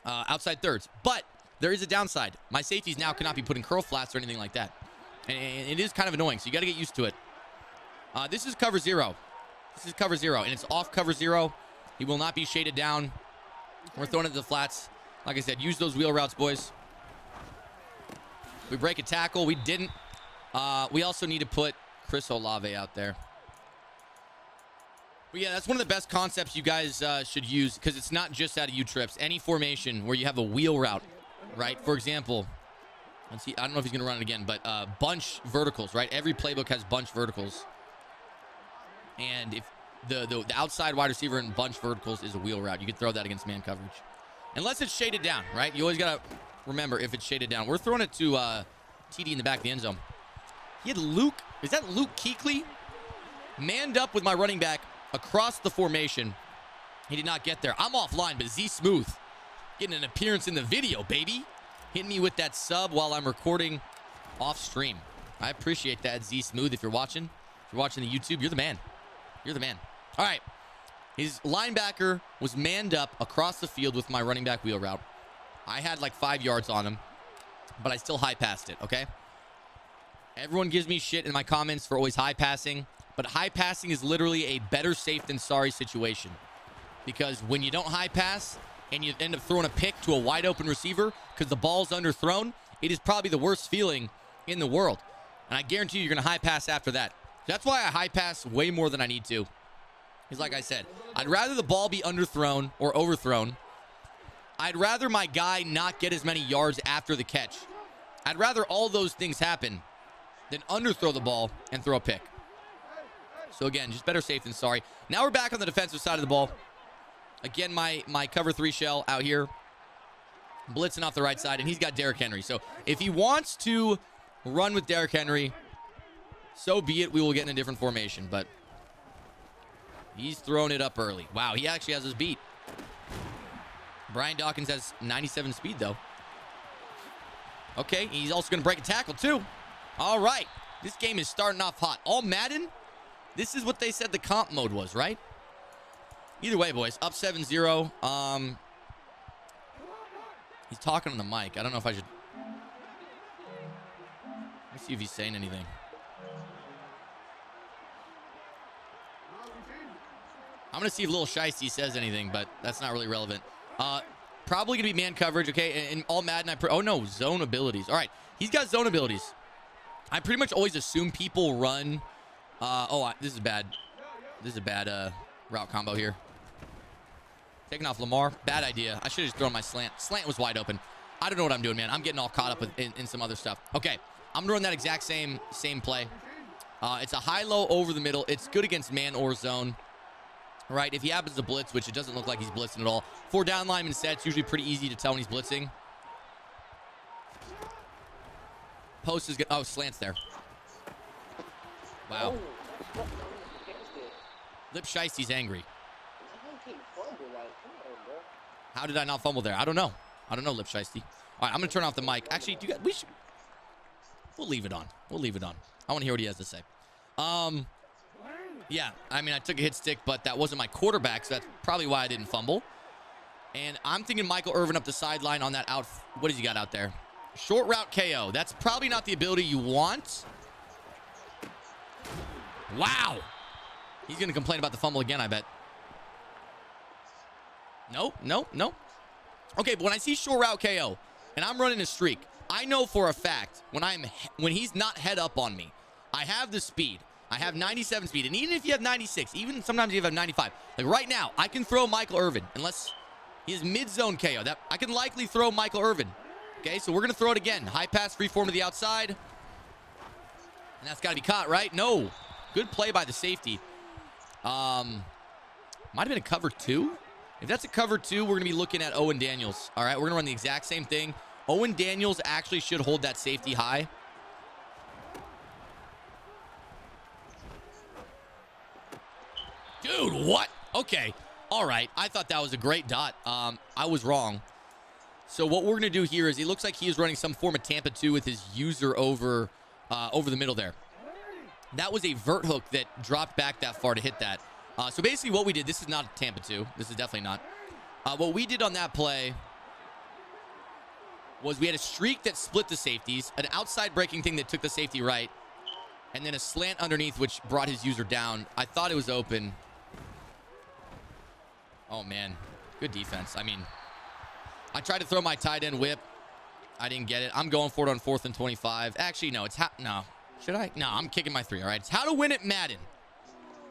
Speaker 1: outside thirds. But there is a downside. My safeties now cannot be put in curl flats or anything like that. And it is kind of annoying, so you got to get used to it. This is cover 0. This is cover 0, and it's off cover 0. He will not be shaded down. We're throwing it to the flats. Like I said, use those wheel routes, boys. We break a tackle. We didn't. We also need to put Chris Olave out there. But yeah, that's one of the best concepts you guys should use because it's not just out of U-trips. Any formation where you have a wheel route, right? For example, let's see. I don't know if he's going to run it again, but bunch verticals, right? Every playbook has bunch verticals. And if the outside wide receiver in bunch verticals is a wheel route, you can throw that against man coverage. Unless it's shaded down, right? You always got to remember if it's shaded down. We're throwing it to TD in the back of the end zone. He had Luke. Is that Luke Kuechly? Manned up with my running back across the formation. He did not get there. I'm offline, but Z Smooth getting an appearance in the video, baby. Hitting me with that sub while I'm recording off stream. I appreciate that, Z Smooth. If you're watching the YouTube, you're the man. You're the man. All right. His linebacker was manned up across the field with my running back wheel route. I had like 5 yards on him, but I still high passed it, okay? Everyone gives me shit in my comments for always high passing, but high passing is literally a better safe than sorry situation. Because when you don't high pass and you end up throwing a pick to a wide open receiver because the ball's underthrown, it is probably the worst feeling in the world. And I guarantee you're going to high pass after that. That's why I high pass way more than I need to. Because like I said, I'd rather the ball be underthrown or overthrown. I'd rather my guy not get as many yards after the catch. I'd rather all those things happen than underthrow the ball and throw a pick. So again, just better safe than sorry. Now we're back on the defensive side of the ball. Again, my cover 3 shell out here. Blitzing off the right side, and he's got Derrick Henry. So if he wants to run with Derrick Henry, so be it. We will get in a different formation, but he's throwing it up early. Wow, he actually has his beat. Brian Dawkins has 97 speed, though. Okay, he's also going to break a tackle, too. All right, this game is starting off hot. All Madden, this is what they said the comp mode was, right? Either way, boys, up 7-0. He's talking on the mic. I don't know if I should... Let's see if he's saying anything. I'm going to see if Lil Shiesty says anything, but that's not really relevant. Probably going to be man coverage, okay? And all Madden, oh, no, zone abilities. All right, he's got zone abilities. I pretty much always assume people run... this is bad. This is a bad route combo here. Taking off Lamar. Bad idea. I should have just thrown my slant. Slant was wide open. I don't know what I'm doing, man. I'm getting all caught up in some other stuff. Okay, I'm going to run that exact same play. It's a high-low over the middle. It's good against man or zone. Right, if he happens to blitz, which it doesn't look like he's blitzing at all. 4 down lineman set, it's usually pretty easy to tell when he's blitzing. Post is good. Oh, slants there. Wow. Lip Shiesty's angry. How did I not fumble there? I don't know. I don't know, Lip Shiesty. All right, I'm going to turn off the mic. Actually, we'll leave it on. We'll leave it on. I want to hear what he has to say. Yeah, I mean, I took a hit stick, but that wasn't my quarterback, so that's probably why I didn't fumble. And I'm thinking Michael Irvin up the sideline on that out. What has he got out there? Short route KO. That's probably not the ability you want. Wow. He's going to complain about the fumble again, I bet. Nope. Okay, but when I see short route KO and I'm running a streak, I know for a fact when he's not head up on me, I have the speed. I have 97 speed. And even if you have 96, even sometimes you have 95. Like right now, I can throw Michael Irvin unless he is mid-zone KO. That I can likely throw Michael Irvin. Okay, so we're going to throw it again. High pass, free form to the outside. And that's got to be caught, right? No. Good play by the safety. Might have been a cover 2. If that's a cover 2, we're going to be looking at Owen Daniels. All right, we're going to run the exact same thing. Owen Daniels actually should hold that safety high. Dude, what? Okay. All right. I thought that was a great dot. I was wrong. So what we're going to do here is it looks like he is running some form of Tampa 2 with his user over the middle there. That was a vert hook that dropped back that far to hit that. So basically what we did, this is not a Tampa 2. This is definitely not. What we did on that play was we had a streak that split the safeties, an outside breaking thing that took the safety right, and then a slant underneath which brought his user down. I thought it was open. Oh, man. Good defense. I mean, I tried to throw my tight end whip. I didn't get it. I'm going for it on 4th and 25. Actually, no. No. Should I? No, I'm kicking my 3, all right? It's how to win at Madden.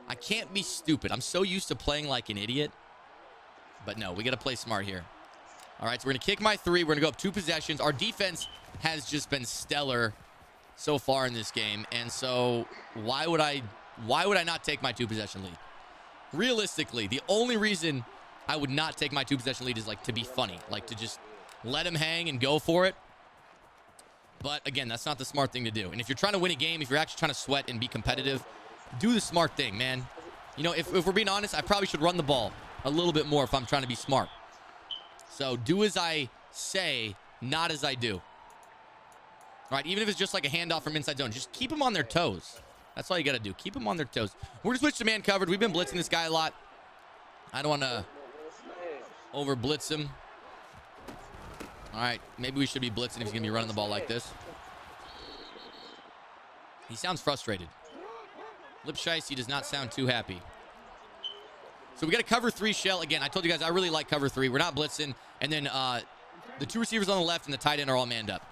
Speaker 1: I can't be stupid. I'm so used to playing like an idiot. But no, we got to play smart here. All right, so we're going to kick my 3. We're going to go up 2 possessions. Our defense has just been stellar so far in this game. And so why would I not take my 2 possession lead? Realistically, the only reason I would not take my 2-possession lead as like to be funny, like to just let him hang and go for it. But again, that's not the smart thing to do. And if you're trying to win a game, if you're actually trying to sweat and be competitive, do the smart thing, man. You know, if we're being honest, I probably should run the ball a little bit more if I'm trying to be smart. So do as I say, not as I do. All right, even if it's just like a handoff from inside zone, just keep them on their toes. That's all you got to do. Keep them on their toes. We're going to switch to man covered. We've been blitzing this guy a lot. I don't want to over blitz him. All right, maybe we should be blitzing if he's going to be running the ball like this. He sounds frustrated. Lip Shiesty does not sound too happy. So we got a cover 3 shell. Again, I told you guys I really like cover 3. We're not blitzing. And then the 2 receivers on the left and the tight end are all manned up.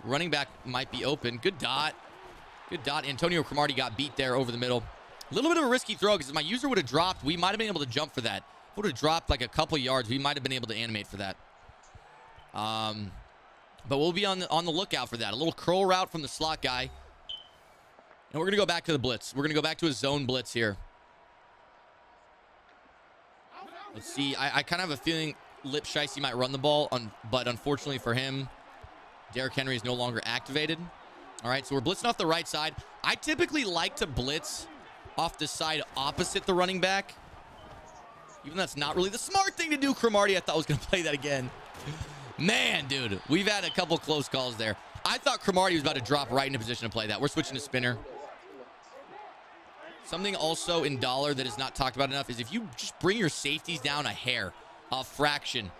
Speaker 1: Running back might be open. Good dot. Good dot. Antonio Cromartie got beat there over the middle. A little bit of a risky throw because if my user would have dropped, we might have been able to jump for that. If it would have dropped like a couple yards, we might have been able to animate for that. But we'll be on the lookout for that. A little curl route from the slot guy. And we're going to go back to the blitz. We're going to go back to a zone blitz here. Let's see. I kind of have a feeling Lip Shiesty might run the ball, but unfortunately for him, Derrick Henry is no longer activated. All right, so we're blitzing off the right side. I typically like to blitz off the side opposite the running back. Even though that's not really the smart thing to do, Cromartie, I thought was going to play that again. Man, dude, we've had a couple close calls there. I thought Cromartie was about to drop right into position to play that. We're switching to spinner. Something also in dollar that is not talked about enough is if you just bring your safeties down a hair, a fraction,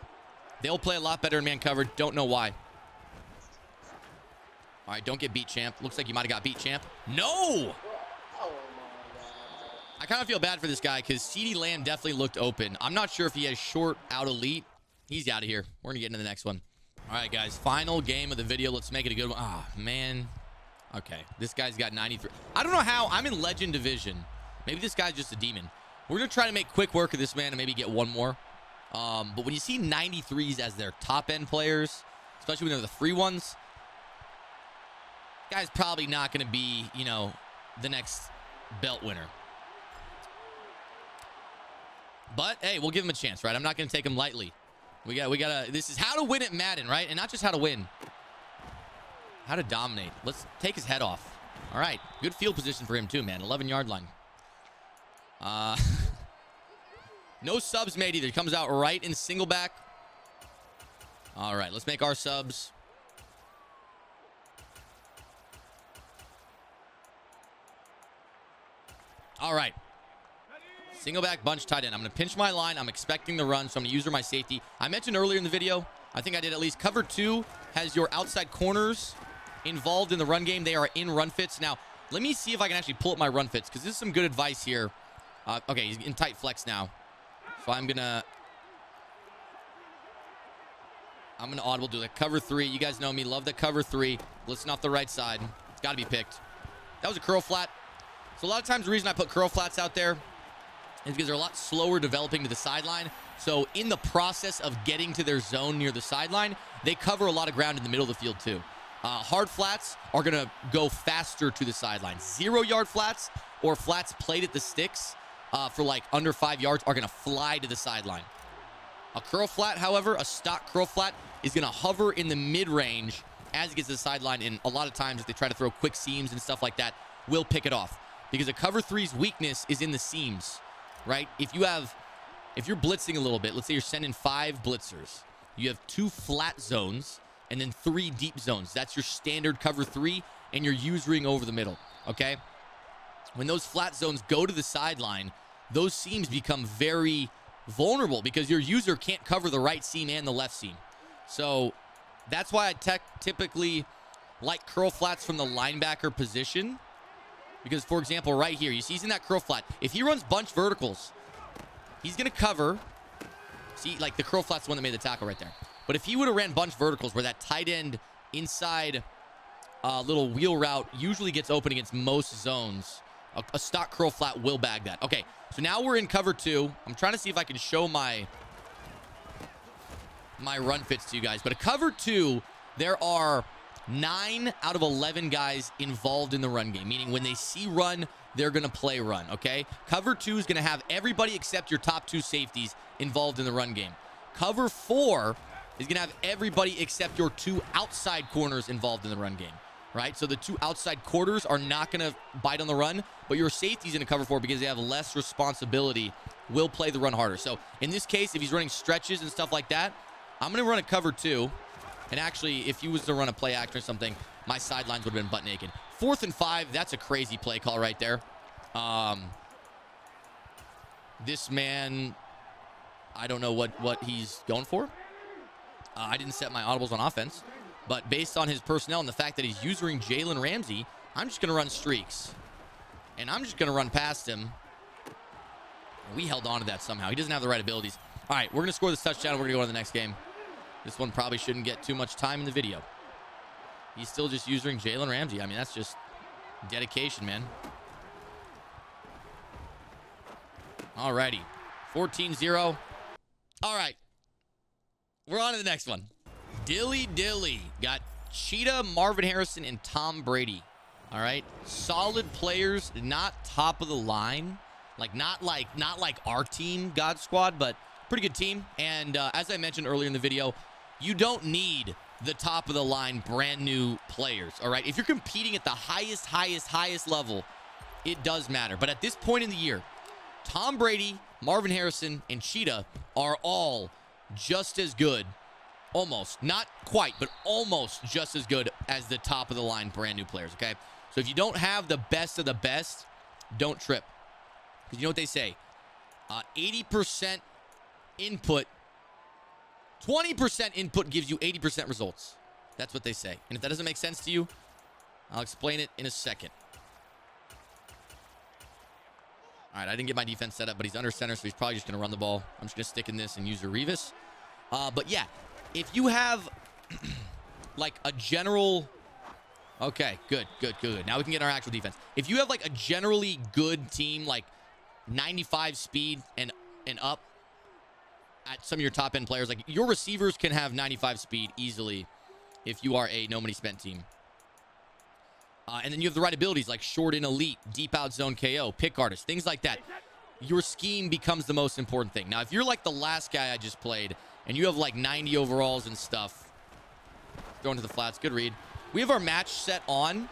Speaker 1: they'll play a lot better in man covered. Don't know why. All right, don't get beat, champ. Looks like you might have got beat, champ. No! I kind of feel bad for this guy because CeeDee Lamb definitely looked open. I'm not sure if he has short out elite. He's out of here. We're going to get into the next one. All right, guys. Final game of the video. Let's make it a good one. Oh, man. Okay. This guy's got 93. I don't know how. I'm in Legend Division. Maybe this guy's just a demon. We're going to try to make quick work of this man and maybe get one more. But when you see 93s as their top-end players, especially when they're the free ones, guy's probably not going to be, you know, the next belt winner. But, hey, we'll give him a chance, right? I'm not going to take him lightly. We got this is how to win at Madden, right? And not just how to win. How to dominate. Let's take his head off. All right. Good field position for him, too, man. 11-yard line. No subs made either. He comes out right in single back. All right. Let's make our subs. All right. Single back bunch tight end. I'm going to pinch my line. I'm expecting the run, so I'm going to use my safety. I mentioned earlier in the video, I think I did at least, cover 2 has your outside corners involved in the run game. They are in run fits. Now, let me see if I can actually pull up my run fits because this is some good advice here. Okay, he's in tight flex now. So I'm going to audible do the cover 3. You guys know me. Love the cover 3. Listen off the right side. It's got to be picked. That was a curl flat. So a lot of times the reason I put curl flats out there is because they're a lot slower developing to the sideline. So in the process of getting to their zone near the sideline, they cover a lot of ground in the middle of the field too. Hard flats are going to go faster to the sideline. 0-yard flats or flats played at the sticks for like under 5 yards are going to fly to the sideline. A curl flat, however, a stock curl flat is going to hover in the mid-range as it gets to the sideline. And a lot of times if they try to throw quick seams and stuff like that, we'll pick it off. Because a cover 3's weakness is in the seams. Right? If you're blitzing a little bit, let's say you're sending 5 blitzers. You have 2 flat zones and then 3 deep zones. That's your standard cover 3, and you're using over the middle. Okay? When those flat zones go to the sideline, those seams become very vulnerable because your user can't cover the right seam and the left seam. So that's why I typically like curl flats from the linebacker position. Because, for example, right here, you see he's in that curl flat. If he runs bunch verticals, he's going to cover. See, like the curl flat's the one that made the tackle right there. But if he would have ran bunch verticals where that tight end inside little wheel route usually gets open against most zones, a stock curl flat will bag that. Okay, so now we're in cover 2. I'm trying to see if I can show my run fits to you guys. But a cover 2, there are 9 out of 11 guys involved in the run game, meaning when they see run, they're going to play run, okay? Cover 2 is going to have everybody except your top 2 safeties involved in the run game. Cover 4 is going to have everybody except your 2 outside corners involved in the run game, right? So the 2 outside quarters are not going to bite on the run, but your safety's in a cover 4 because they have less responsibility, will play the run harder. So in this case, if he's running stretches and stuff like that, I'm going to run a cover 2. And actually, if he was to run a play action or something, my sidelines would have been butt naked. 4th and 5, that's a crazy play call right there. This man, I don't know what he's going for. I didn't set my audibles on offense. But based on his personnel and the fact that he's using Jalen Ramsey, I'm just going to run streaks. And I'm just going to run past him. We held on to that somehow. He doesn't have the right abilities. All right, we're going to score this touchdown. We're going to go on to the next game. This one probably shouldn't get too much time in the video. He's still just using Jalen Ramsey. I mean, that's just dedication, man. All righty. 14-0. All right. We're on to the next one. Dilly. Got Cheetah, Marvin Harrison, and Tom Brady. All right. Solid players, not top of the line. Not like our team, God Squad, but pretty good team. And as I mentioned earlier in the video, you don't need the top of the line brand new players, all right? If you're competing at the highest level, it does matter. But at this point in the year, Tom Brady, Marvin Harrison, and Cheetah are all just as good, almost, not quite, but almost just as good as the top of the line brand new players, okay? So if you don't have the best of the best, don't trip. Because you know what they say, 80% input, 20% input gives you 80% results. That's what they say. And if that doesn't make sense to you, I'll explain it in a second. All right, I didn't get my defense set up, but he's under center, so he's probably just going to run the ball. I'm just going to stick in this and use Revis. But yeah, if you have like a general... Okay, good. Now we can get our actual defense. If you have like a generally good team, like 95 speed and up at some of your top end players, like your receivers can have 95 speed easily if you are a no money spent team. And then you have the right abilities like short in elite, deep out zone KO, pick artist, things like that. Your scheme becomes the most important thing. Now, if you're like the last guy I just played and you have like 90 overalls and stuff, going to the flats, good read. We have our match set on.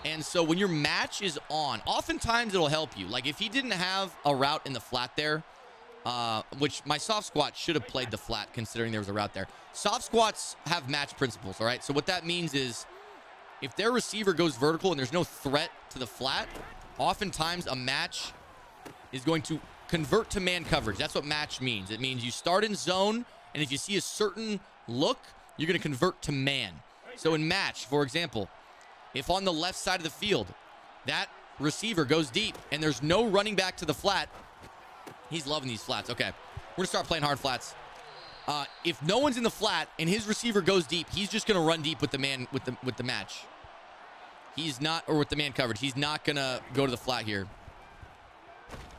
Speaker 1: And so when your match is on, oftentimes it'll help you. Like if he didn't have a route in the flat there, which my soft squat should have played the flat considering there was a route there. Soft squats have match principles, all right? So what that means is if their receiver goes vertical and there's no threat to the flat, oftentimes a match is going to convert to man coverage. That's what match means. It means you start in zone, and if you see a certain look, you're going to convert to man. So in match, for example, if on the left side of the field, that receiver goes deep and there's no running back to the flat, he's loving these flats. Okay, we're going to start playing hard flats. If no one's in the flat and his receiver goes deep, he's just going to run deep with the man with the match. He's not, or with the man coverage. He's not going to go to the flat here.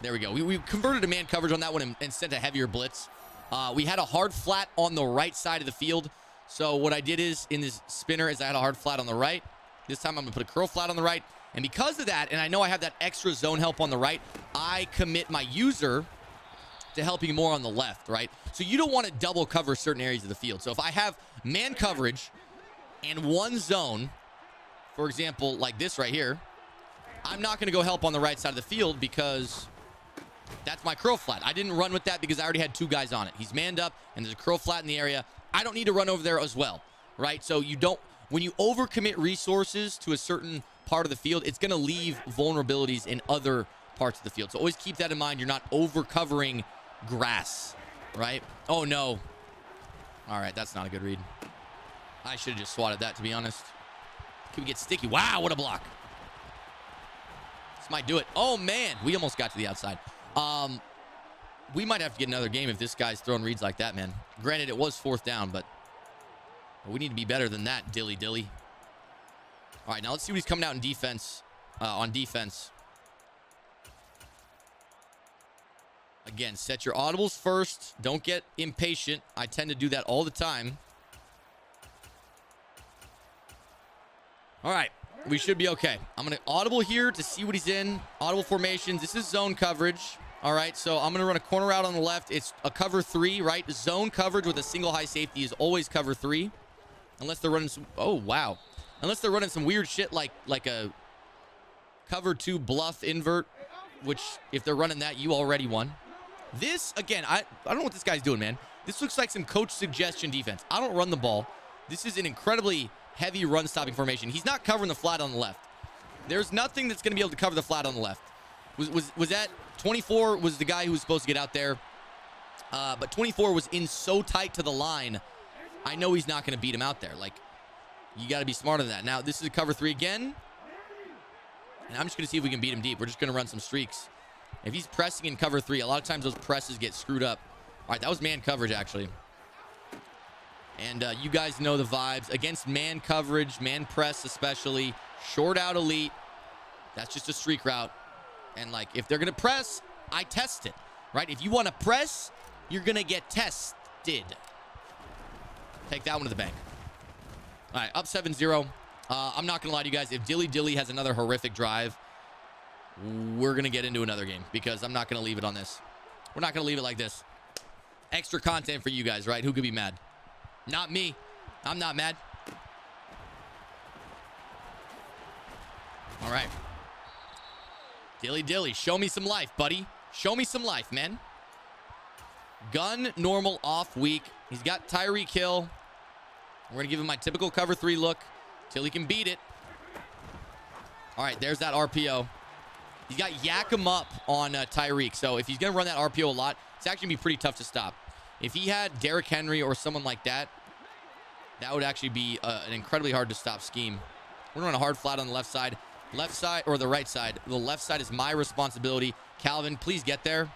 Speaker 1: There we go. We converted to man coverage on that one and sent a heavier blitz. We had a hard flat on the right side of the field. So what I did is, in this spinner, is I had a hard flat on the right. This time I'm going to put a curl flat on the right. And because of that, and I know I have that extra zone help on the right, I commit my user to helping more on the left, right? So you don't want to double cover certain areas of the field. So if I have man coverage and one zone, for example, like this right here, I'm not going to go help on the right side of the field because that's my curl flat. I didn't run with that because I already had two guys on it. He's manned up and there's a curl flat in the area. I don't need to run over there as well, right? So you don't, when you overcommit resources to a certain part of the field, it's going to leave vulnerabilities in other parts of the field. So always keep that in mind. You're not over covering grass, right? Oh no. All right, that's not a good read. I should have just swatted that, to be honest. Could we get sticky? Wow, what a block. This might do it. Oh man, we almost got to the outside. We might have to get another game if this guy's throwing reads like that, man. Granted, it was 4th down, but we need to be better than that, dilly. All right, now let's see what he's coming out in defense, on defense. Again, set your audibles first. Don't get impatient. I tend to do that all the time. All right, We should be okay. I'm going to audible here to see what he's in. Audible formations. This is zone coverage. All right, so I'm going to run a corner route on the left. It's a cover 3, right? Zone coverage with a single high safety is always cover 3. Unless they're running some... Oh, wow. Unless they're running some weird shit like a cover 2 bluff invert, which if they're running that, you already won. This, again, I don't know what this guy's doing, man. This looks like some coach suggestion defense. I don't run the ball. This is an incredibly heavy run-stopping formation. He's not covering the flat on the left. There's nothing that's going to be able to cover the flat on the left. Was that 24 was the guy who was supposed to get out there? But 24 was in so tight to the line. I know he's not going to beat him out there. Like, you got to be smarter than that. Now, this is a cover 3 again. And I'm just going to see if we can beat him deep. We're just going to run some streaks. If he's pressing in cover 3, a lot of times those presses get screwed up. All right, that was man coverage, actually. And you guys know the vibes. Against man coverage, man press especially, short out elite, that's just a streak route. And, like, if they're going to press, I test it, right? If you want to press, you're going to get tested. Take that one to the bank. All right, up 7-0. I'm not going to lie to you guys. If Dilly has another horrific drive, we're going to get into another game because I'm not going to leave it on this. We're not going to leave it like this. Extra content for you guys, right? Who could be mad? Not me. I'm not mad. All right. Dilly, show me some life, buddy. Show me some life, man. Gun, normal, off, weak. He's got Tyreek Hill. We're going to give him my typical cover 3 look till he can beat it. All right, there's that RPO. He's got yak him up on Tyreek. So if he's going to run that RPO a lot, it's actually going to be pretty tough to stop. If he had Derrick Henry or someone like that, that would actually be an incredibly hard to stop scheme. We're going to run a hard flat on the left side. Left side or the right side. The left side is my responsibility. Calvin, please get there.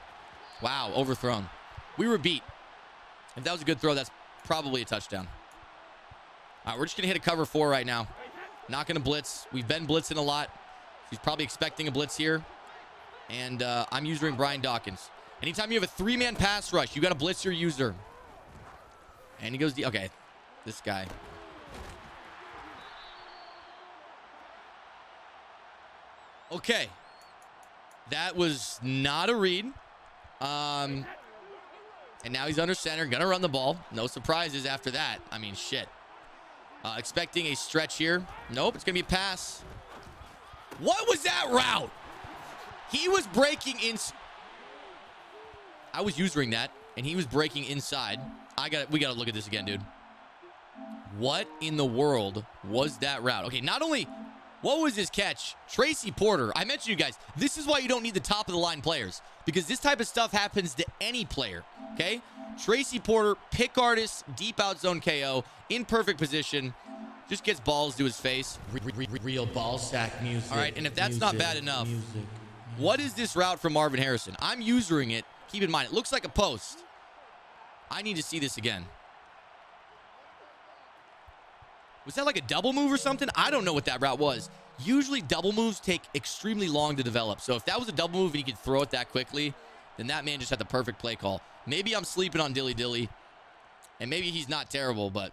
Speaker 1: Wow, overthrown. We were beat. If that was a good throw, that's probably a touchdown. All right, we're just going to hit a cover 4 right now. Not going to blitz. We've been blitzing a lot. He's probably expecting a blitz here. And I'm using Brian Dawkins. Anytime you have a 3-man pass rush, you got to blitz your user. And he goes, okay, this guy. Okay. That was not a read. And now he's under center, gonna run the ball. No surprises after that. I mean, shit. Expecting a stretch here. Nope, it's gonna be a pass. What was that route? He was breaking in. I was using that, and he was breaking inside. We gotta look at this again, dude. What in the world was that route? Okay, not only what was his catch? Tracy Porter. I mentioned you guys, this is why you don't need the top of the line players, because this type of stuff happens to any player, okay? Tracy Porter, pick artist, deep out zone KO, in perfect position, just gets balls to his face.
Speaker 3: Real ball sack music.
Speaker 1: All right, and if that's not bad enough, what is this route from Marvin Harrison? I'm using it. Keep in mind, it looks like a post. I need to see this again. Was that like a double move or something? I don't know what that route was. Usually double moves take extremely long to develop. So if that was a double move and he could throw it that quickly, then that man just had the perfect play call. Maybe I'm sleeping on Dilly. And maybe he's not terrible, but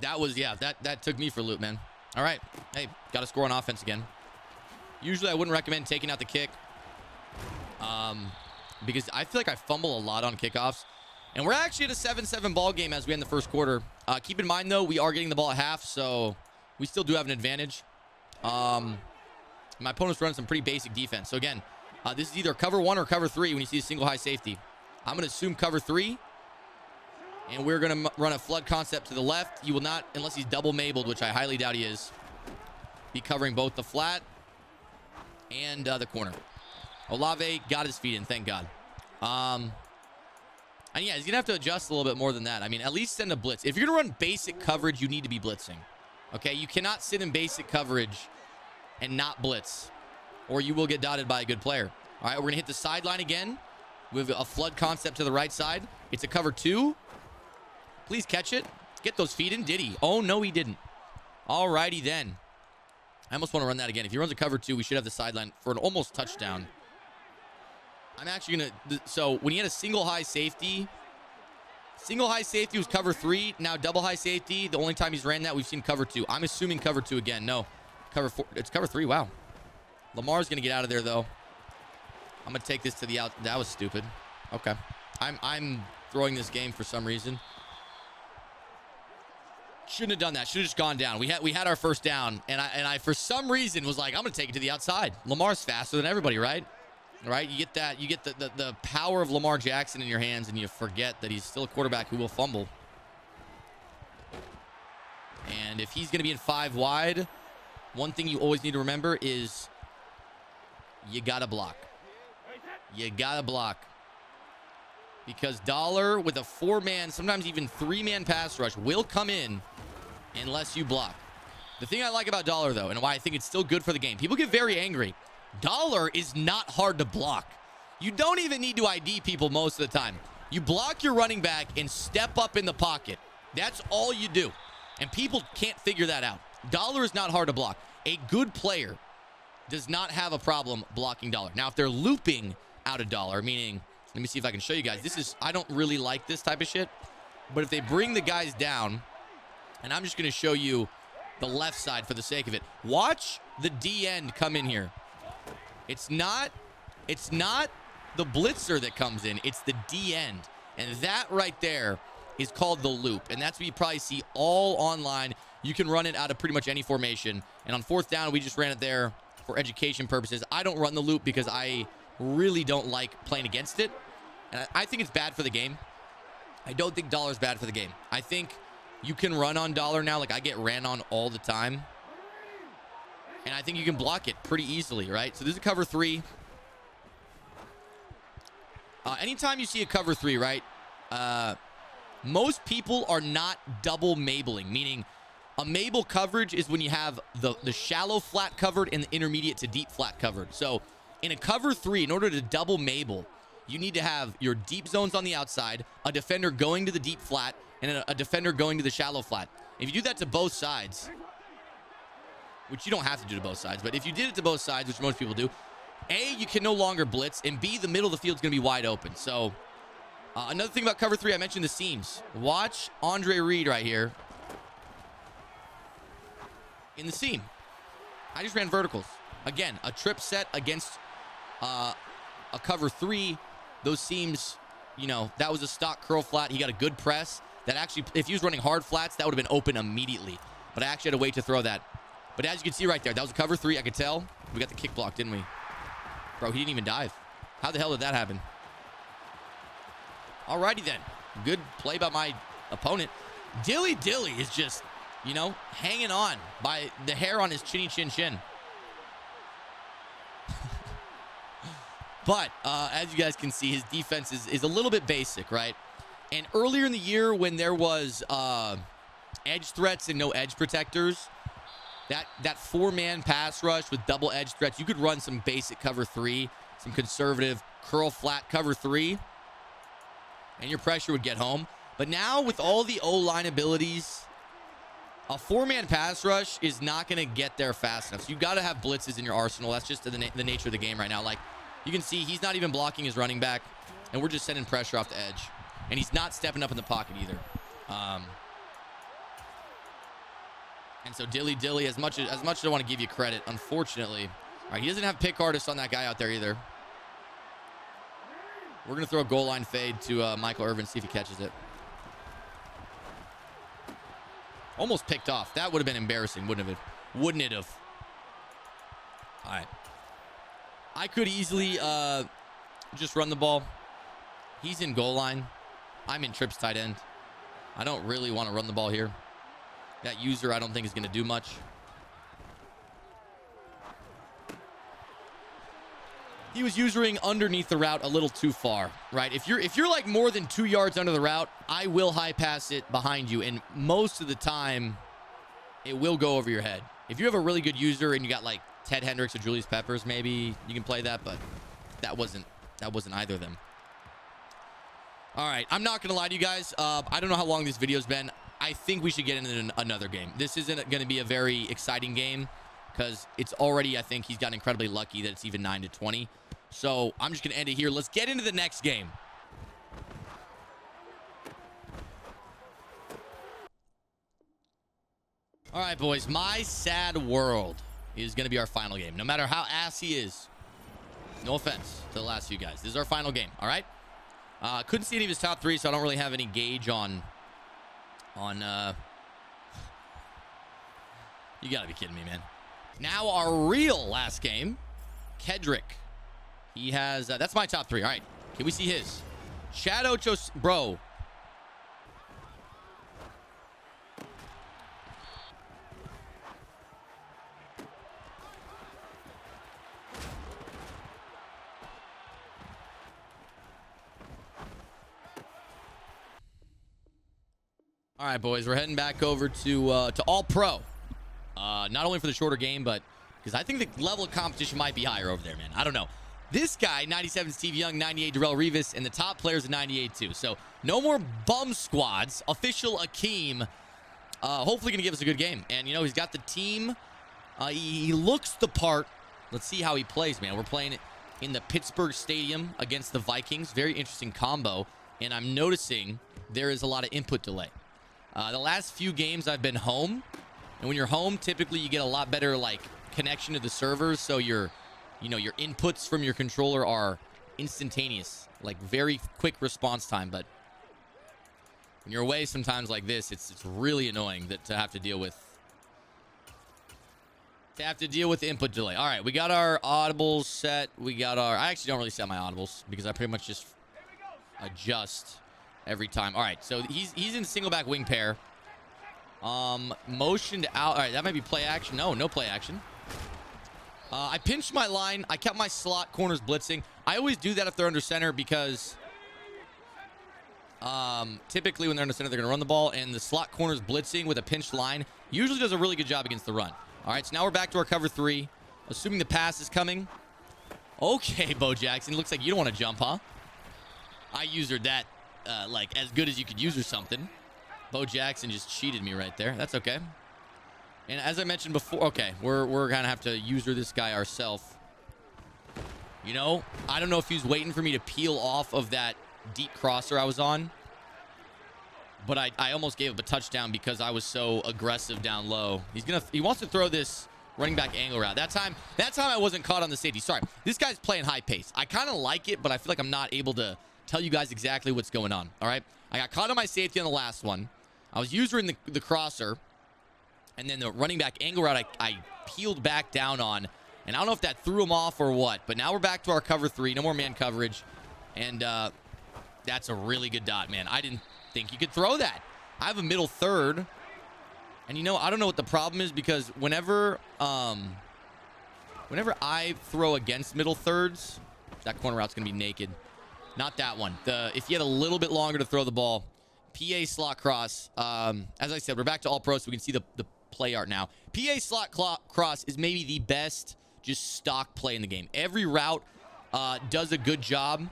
Speaker 1: that was, yeah, that took me for a loop, man. All right. Hey, got to score on offense again. Usually I wouldn't recommend taking out the kick. Because I feel like I fumble a lot on kickoffs. And we're actually at a 7-7 ball game as we end the first quarter. Keep in mind, though, we are getting the ball at half, so we still do have an advantage. My opponent's running some pretty basic defense. So, again, this is either cover 1 or cover 3 when you see a single high safety. I'm going to assume cover 3. And we're going to run a flood concept to the left. You will not, unless he's double mabled, which I highly doubt he is, be covering both the flat and the corner. Olave got his feet in, thank God. And yeah, he's going to have to adjust a little bit more than that. I mean, at least send a blitz. If you're going to run basic coverage, you need to be blitzing. Okay? You cannot sit in basic coverage and not blitz, or you will get dotted by a good player. All right, we're going to hit the sideline again with a flood concept to the right side. It's a cover 2. Please catch it. Get those feet in. Did he? Oh, no, he didn't. All righty then. I almost want to run that again. If he runs a cover 2, we should have the sideline for an almost touchdown. I'm actually going to... So, when he had a single high safety was cover 3. Now, double high safety, the only time he's ran that, we've seen cover 2. I'm assuming cover 2 again. No. Cover 4. It's cover 3. Wow. Lamar's going to get out of there, though. I'm going to take this to the out. That was stupid. Okay. I'm throwing this game for some reason. Shouldn't have done that. Should have just gone down. We had our first down, and I for some reason was like, I'm going to take it to the outside. Lamar's faster than everybody, right? Right? You get that. You get the power of Lamar Jackson in your hands, and you forget that he's still a quarterback who will fumble. And if he's going to be in 5 wide, one thing you always need to remember is you got to block. You got to block. Because Dollar with a 4-man, sometimes even 3-man pass rush will come in unless you block. The thing I like about Dollar, though, and why I think it's still good for the game, people get very angry. Dollar is not hard to block. You don't even need to ID people most of the time. You block your running back and step up in the pocket. That's all you do. And people can't figure that out. Dollar is not hard to block. A good player does not have a problem blocking Dollar. Now, if they're looping out of Dollar, meaning, let me see if I can show you guys. I don't really like this type of shit. But if they bring the guys down, and I'm just going to show you the left side for the sake of it. Watch the D end come in here. It's not the blitzer that comes in. It's the D end. And that right there is called the loop. And that's what you probably see all online. You can run it out of pretty much any formation. And on 4th down, we just ran it there for education purposes. I don't run the loop because I really don't like playing against it. And I think it's bad for the game. I don't think Dollar's bad for the game. I think you can run on Dollar now. Like, I get ran on all the time. And I think you can block it pretty easily, right? So this is a cover 3. Anytime you see a cover 3, right? Most people are not double mabling, meaning a Mabel coverage is when you have the shallow flat covered and the intermediate to deep flat covered. So in a cover 3, in order to double Mabel, you need to have your deep zones on the outside, a defender going to the deep flat, and a defender going to the shallow flat. If you do that to both sides, which you don't have to do to both sides, but if you did it to both sides, which most people do, A, you can no longer blitz, and B, the middle of the field is going to be wide open. So another thing about cover 3, I mentioned the seams. Watch Andre Reed right here in the seam. I just ran verticals. Again, a trip set against a cover 3. Those seams, you know, that was a stock curl flat. He got a good press. That actually, if he was running hard flats, that would have been open immediately. But I actually had to wait to throw that. But as you can see right there, that was a cover 3. I could tell. We got the kick block, didn't we? Bro, he didn't even dive. How the hell did that happen? Alrighty then. Good play by my opponent. Dilly is just, you know, hanging on by the hair on his chinny chin chin. But as you guys can see, his defense is a little bit basic, right? And earlier in the year when there was edge threats and no edge protectors, that 4-man pass rush with double edge threats, you could run some basic cover 3, some conservative curl flat cover 3, and your pressure would get home. But now with all the O-line abilities, a 4-man pass rush is not going to get there fast enough. So you've got to have blitzes in your arsenal. That's just the nature of the game right now. Like, you can see he's not even blocking his running back, and we're just sending pressure off the edge. And he's not stepping up in the pocket either. And so Dilly, as much as I want to give you credit, unfortunately, all right, he doesn't have pick artists on that guy out there either. We're going to throw a goal line fade to Michael Irvin, see if he catches it. Almost picked off. That would have been embarrassing, wouldn't it? Wouldn't it have? All right. I could easily just run the ball. He's in goal line. I'm in trips tight end. I don't really want to run the ball here. That user I don't think is going to do much. He was usering underneath the route a little too far, right? If you're like more than 2 yards under the route, I will high pass it behind you, and most of the time it will go over your head. If you have a really good user and you got like Ted Hendricks or Julius Peppers, maybe you can play that, but that wasn't either of them. All right, I'm not gonna lie to you guys. I don't know how long this video's been. I think we should get into another game. This isn't going to be a very exciting game because it's already, I think he's gotten incredibly lucky that it's even 9-20. So I'm just going to end it here. Let's get into the next game. All right, boys, my sad world. is going to be our final game. No matter how ass he is. No offense to the last few guys. This is our final game, all right? Couldn't see any of his top 3, so I don't really have any gauge on you got to be kidding me, man. Now our real last game, Kedrick. He has, that's my top 3. All right, can we see his? Shadow Chos, bro. All right, boys, we're heading back over to All Pro. Not only for the shorter game, but because I think the level of competition might be higher over there, man. I don't know. This guy, 97 Steve Young, 98 Darrell Revis, and the top players are 98 too. So no more bum squads. Official Akeem, hopefully going to give us a good game. And, you know, he's got the team. He looks the part. Let's see how he plays, man. We're playing in the Pittsburgh Stadium against the Vikings. Very interesting combo. And I'm noticing there is a lot of input delay. The last few games I've been home. And when you're home, typically you get a lot better, like, connection to the servers. So your inputs from your controller are instantaneous, like very quick response time. But when you're away sometimes like this, it's really annoying to have to deal with. The input delay. All right, we got our audibles set. I actually don't really set my audibles because I pretty much just adjust every time. All right, so he's in single back wing pair. Motioned out. All right, that might be play action. No play action. I pinched my line. I kept my slot corners blitzing. I always do that if they're under center because typically when they're under center, they're going to run the ball. And the slot corners blitzing with a pinched line usually does a really good job against the run. All right, so now we're back to our cover 3. Assuming the pass is coming. Okay, Bo Jackson. Looks like you don't want to jump, huh? I usered that like as good as you could use or something. Bo Jackson just cheated me right there. That's okay. And as I mentioned before, okay, we're going to have to user this guy ourselves. You know, I don't know if he was waiting for me to peel off of that deep crosser I was on. But I almost gave up a touchdown because I was so aggressive down low. He wants to throw this running back angle route. That time I wasn't caught on the safety. Sorry. This guy's playing high pace. I kind of like it, but I feel like I'm not able to tell you guys exactly what's going on. All right? I got caught on my safety on the last one. I was using the crosser, and then the running back angle route I peeled back down on, and I don't know if that threw him off or what, but now we're back to our cover 3, no more man coverage, and that's a really good dot, man. I didn't think you could throw that. I have a middle third, and, you know, I don't know what the problem is because whenever I throw against middle thirds, that corner route's going to be naked. Not that one. If you had a little bit longer to throw the ball, PA slot cross. As I said, we're back to All Pro, so we can see the play art now. PA slot cross is maybe the best just stock play in the game. Every route does a good job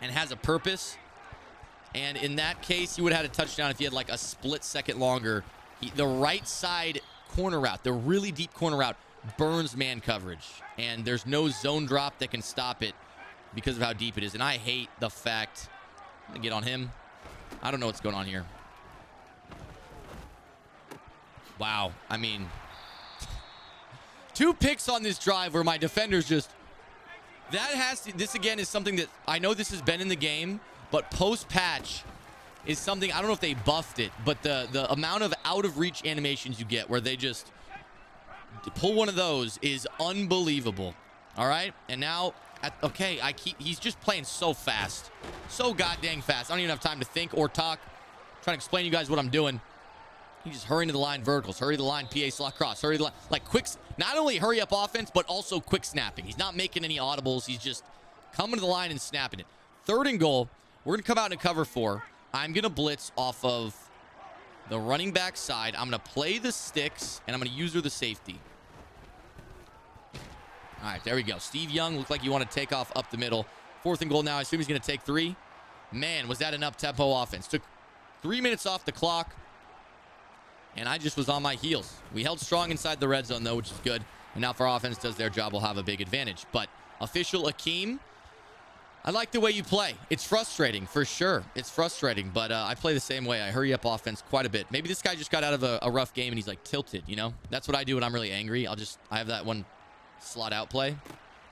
Speaker 1: and has a purpose. And in that case, you would have had a touchdown if you had like a split second longer. The right side corner route, the really deep corner route, burns man coverage. And there's no zone drop that can stop it because of how deep it is. And I hate the fact, I'm going to get on him. I don't know what's going on here. Wow. I mean, 2 picks on this drive where my defenders just, this again is something that I know this has been in the game, but post-patch is something, I don't know if they buffed it, but the amount of out-of-reach animations you get where they just pull one of those is unbelievable. All right? And now, he's just playing so fast. So goddamn fast. I don't even have time to think or talk. I'm trying to explain to you guys what I'm doing. He's just hurrying to the line verticals. Hurry to the line PA slot cross. Hurry to the line. Like quick, not only hurry up offense, but also quick snapping. He's not making any audibles. He's just coming to the line and snapping it. 3rd and goal. We're going to come out in cover 4. I'm going to blitz off of the running back side. I'm going to play the sticks, and I'm going to use the safety. All right, there we go. Steve Young looked like you want to take off up the middle. 4th and goal now. I assume he's going to take 3. Man, was that an up-tempo offense. Took 3 minutes off the clock, and I just was on my heels. We held strong inside the red zone, though, which is good. And now if our offense does their job, we'll have a big advantage. But official Akeem, I like the way you play. It's frustrating, for sure. It's frustrating, but I play the same way. I hurry up offense quite a bit. Maybe this guy just got out of a rough game and he's like tilted, you know? That's what I do when I'm really angry. I have that one slot out play.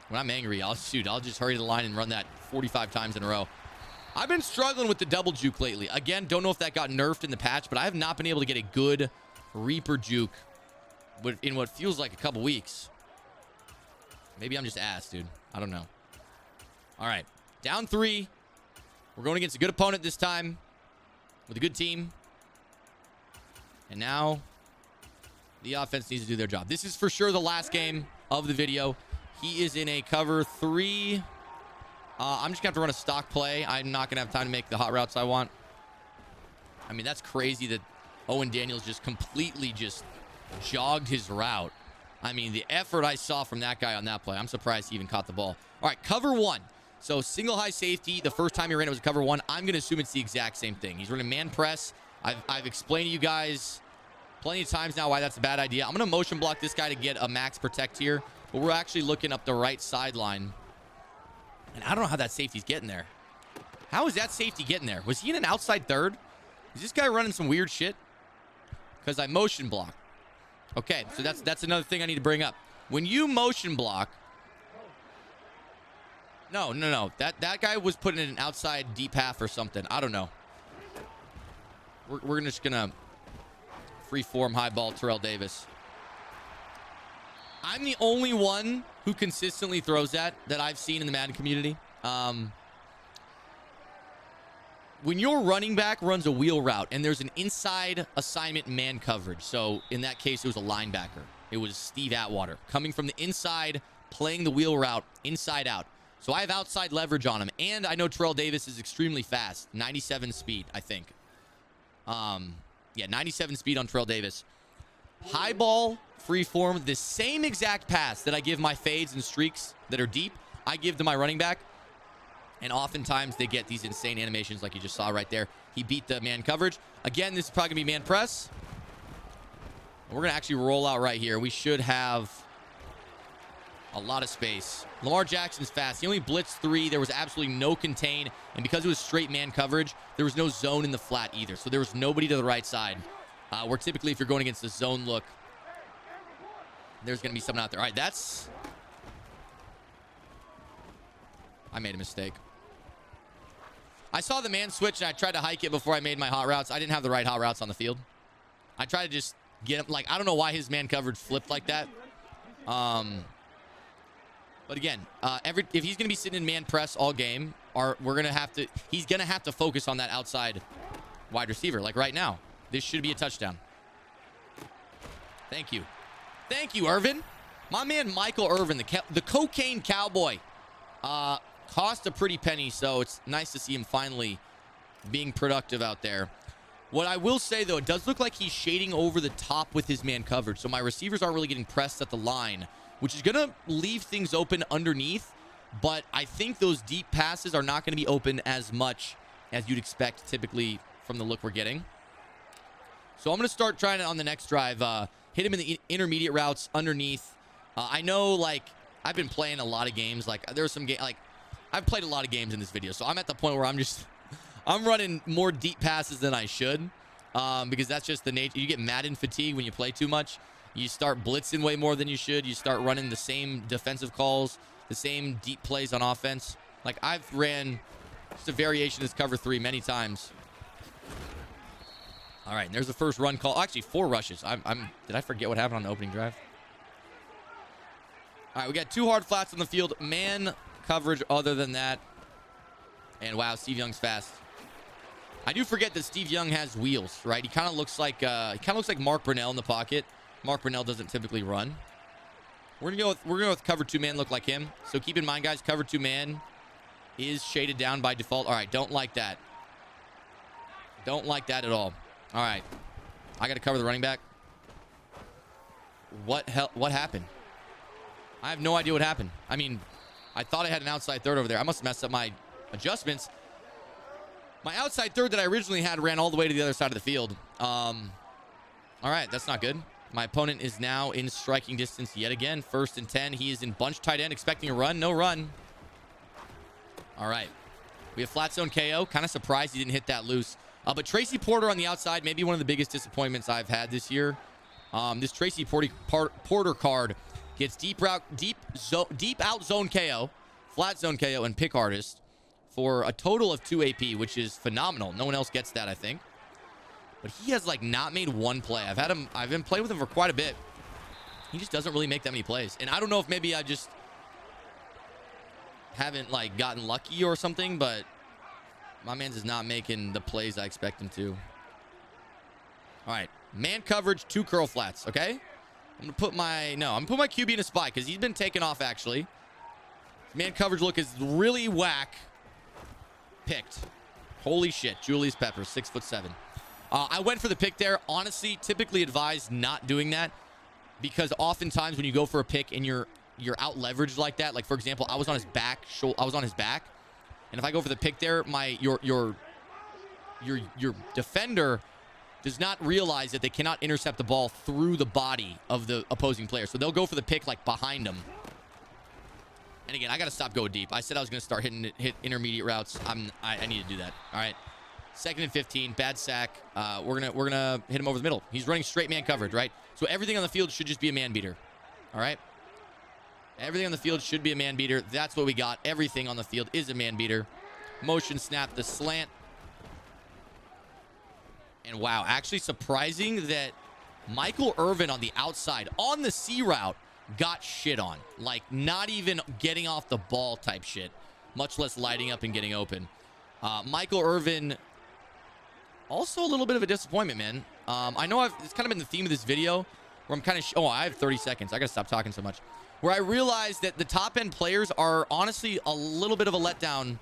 Speaker 1: When I'm angry, I'll just hurry to the line and run that 45 times in a row. I've been struggling with the double juke lately. Again, don't know if that got nerfed in the patch, but I have not been able to get a good Reaper juke in what feels like a couple weeks. Maybe I'm just ass, dude. I don't know. All right. Down 3. We're going against a good opponent this time with a good team. And now the offense needs to do their job. This is for sure the last game of the video. He is in a cover 3. I'm just going to have to run a stock play. I'm not going to have time to make the hot routes I want. I mean, that's crazy that Owen Daniels just completely just jogged his route. I mean, the effort I saw from that guy on that play, I'm surprised he even caught the ball. All right, cover 1. So single high safety, the first time he ran it was cover 1. I'm going to assume it's the exact same thing. He's running man press. I've explained to you guys plenty of times now why that's a bad idea. I'm going to motion block this guy to get a max protect here. But we're actually looking up the right sideline. And I don't know how that safety's getting there. How is that safety getting there? Was he in an outside third? Is this guy running some weird shit? Because I motion block. Okay, so that's another thing I need to bring up. When you motion block... No. That guy was putting in an outside deep half or something. I don't know. We're just going to free-form high ball Terrell Davis. I'm the only one who consistently throws that I've seen in the Madden community. When your running back runs a wheel route and there's an inside assignment man coverage, so in that case, it was a linebacker. It was Steve Atwater coming from the inside, playing the wheel route inside out. So I have outside leverage on him. And I know Terrell Davis is extremely fast. 97 speed, I think. Yeah, 97 speed on Terrell Davis. High ball, free form, the same exact pass that I give my fades and streaks that are deep, I give to my running back. And oftentimes they get these insane animations like you just saw right there. He beat the man coverage. Again, this is probably going to be man press. We're going to actually roll out right here. We should have a lot of space. Lamar Jackson's fast. He only blitzed 3. There was absolutely no contain. And because it was straight man coverage, there was no zone in the flat either. So there was nobody to the right side. Where typically if you're going against the zone look, there's going to be someone out there. All right, that's... I made a mistake. I saw the man switch and I tried to hike it before I made my hot routes. I didn't have the right hot routes on the field. I tried to just get him. Like, I don't know why his man coverage flipped like that. But again, if he's going to be sitting in man press all game, he's going to have to focus on that outside wide receiver. Like right now, this should be a touchdown. Thank you. Thank you, Irvin. My man, Michael Irvin, the cocaine cowboy, cost a pretty penny. So it's nice to see him finally being productive out there. What I will say, though, it does look like he's shading over the top with his man coverage. So my receivers aren't really getting pressed at the line, which is going to leave things open underneath. But I think those deep passes are not going to be open as much as you'd expect typically from the look we're getting. So I'm going to start trying it on the next drive. Hit him in the intermediate routes underneath. I know, like, I've been playing a lot of games. Like, there's some game, like, I've played a lot of games in this video. So I'm at the point where I'm running more deep passes than I should. Because that's just the nature. You get Madden fatigue when you play too much. You start blitzing way more than you should. You start running the same defensive calls, the same deep plays on offense. Like, I've ran just a variation of this cover 3 many times. All right, and there's the first run call. Oh, actually, 4 rushes. Did I forget what happened on the opening drive? All right, we got 2 hard flats on the field. Man coverage other than that. And wow, Steve Young's fast. I do forget that Steve Young has wheels, right? He kind of looks like Mark Brunell in the pocket. Mark Brunell doesn't typically run. We're gonna go with cover 2 man look like him. So keep in mind, guys, cover 2 man is shaded down by default. All right, don't like that. Don't like that at all. All right, I got to cover the running back. What happened? I have no idea what happened. I mean, I thought I had an outside third over there. I must have messed up my adjustments. My outside third that I originally had ran all the way to the other side of the field. All right, that's not good. My opponent is now in striking distance yet again. 1st and 10. He is in bunch tight end, expecting a run. No run. All right. We have flat zone KO. Kind of surprised he didn't hit that loose. But Tracy Porter on the outside, maybe one of the biggest disappointments I've had this year. This Tracy Porter card gets deep out zone KO, flat zone KO, and pick artist for a total of 2 AP, which is phenomenal. No one else gets that, I think. But he has like not made one play. I've been playing with him for quite a bit. He just doesn't really make that many plays. And I don't know if maybe I just haven't like gotten lucky or something, but my man's is not making the plays I expect him to. All right, man coverage, 2 curl flats. Okay, I'm gonna put my QB in a spy because he's been taken off actually. Man coverage look is really whack. Picked. Holy shit, Julius Peppers, 6'7". I went for the pick there. Honestly, typically advised not doing that because oftentimes when you go for a pick and you're out leveraged like that, like for example, I was on his back, and if I go for the pick there, your defender does not realize that they cannot intercept the ball through the body of the opposing player, so they'll go for the pick like behind them. And again, I got to stop going deep. I said I was going to start hit intermediate routes. I need to do that. All right. 2nd and 15, bad sack. We're gonna hit him over the middle. He's running straight man coverage, right? So everything on the field should just be a man beater. All right. Everything on the field should be a man beater. That's what we got. Everything on the field is a man beater. Motion snap, the slant. And wow, actually surprising that Michael Irvin on the outside on the C route got shit on. Like not even getting off the ball type shit, much less lighting up and getting open. Michael Irvin, also a little bit of a disappointment, man. I know it's kind of been the theme of this video where I'm kind of, I have 30 seconds. I got to stop talking so much. Where I realized that the top end players are honestly a little bit of a letdown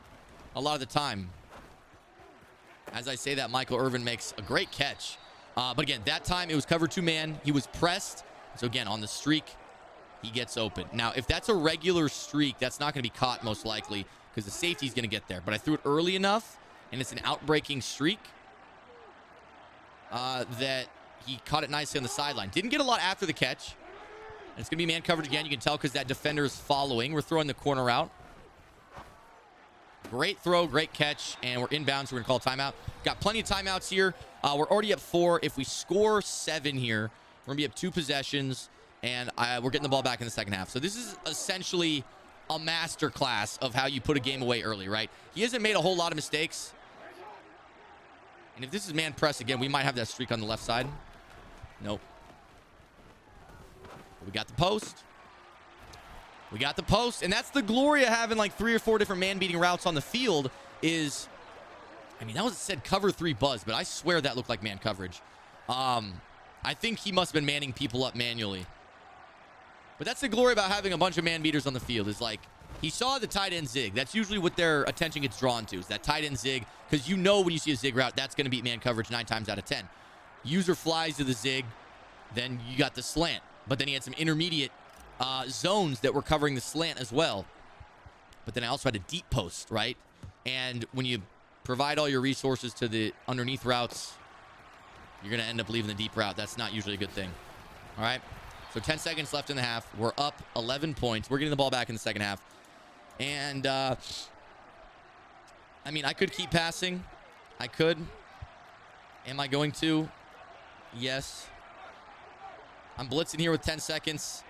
Speaker 1: a lot of the time. As I say that, Michael Irvin makes a great catch. But again, that time it was cover 2 man. He was pressed. So again, on the streak, he gets open. Now, if that's a regular streak, that's not going to be caught most likely because the safety's going to get there. But I threw it early enough, and it's an outbreaking streak that he caught it nicely on the sideline. Didn't get a lot after the catch. And it's going to be man coverage again. You can tell because that defender is following. We're throwing the corner out. Great throw, great catch, and we're inbounds. So we're going to call timeout. Got plenty of timeouts here. We're already up 4. If we score 7 here, we're going to be up 2 possessions, and we're getting the ball back in the second half. So this is essentially a master class of how you put a game away early, right? He hasn't made a whole lot of mistakes. And if this is man press again, we might have that streak on the left side. Nope. We got the post. We got the post. And that's the glory of having like 3 or 4 different man-beating routes on the field is, I mean, that was said cover 3 buzz, but I swear that looked like man coverage. I think he must have been manning people up manually. But that's the glory about having a bunch of man-beaters on the field is like, he saw the tight end zig. That's usually what their attention gets drawn to is that tight end zig because you know when you see a zig route, that's going to beat man coverage 9 times out of 10. User flies to the zig, then you got the slant. But then he had some intermediate zones that were covering the slant as well. But then I also had a deep post, right? And when you provide all your resources to the underneath routes, you're going to end up leaving the deep route. That's not usually a good thing. All right? So 10 seconds left in the half. We're up 11 points. We're getting the ball back in the second half. And, I mean, I could keep passing. I could. Am I going to? Yes. I'm blitzing here with 10 seconds.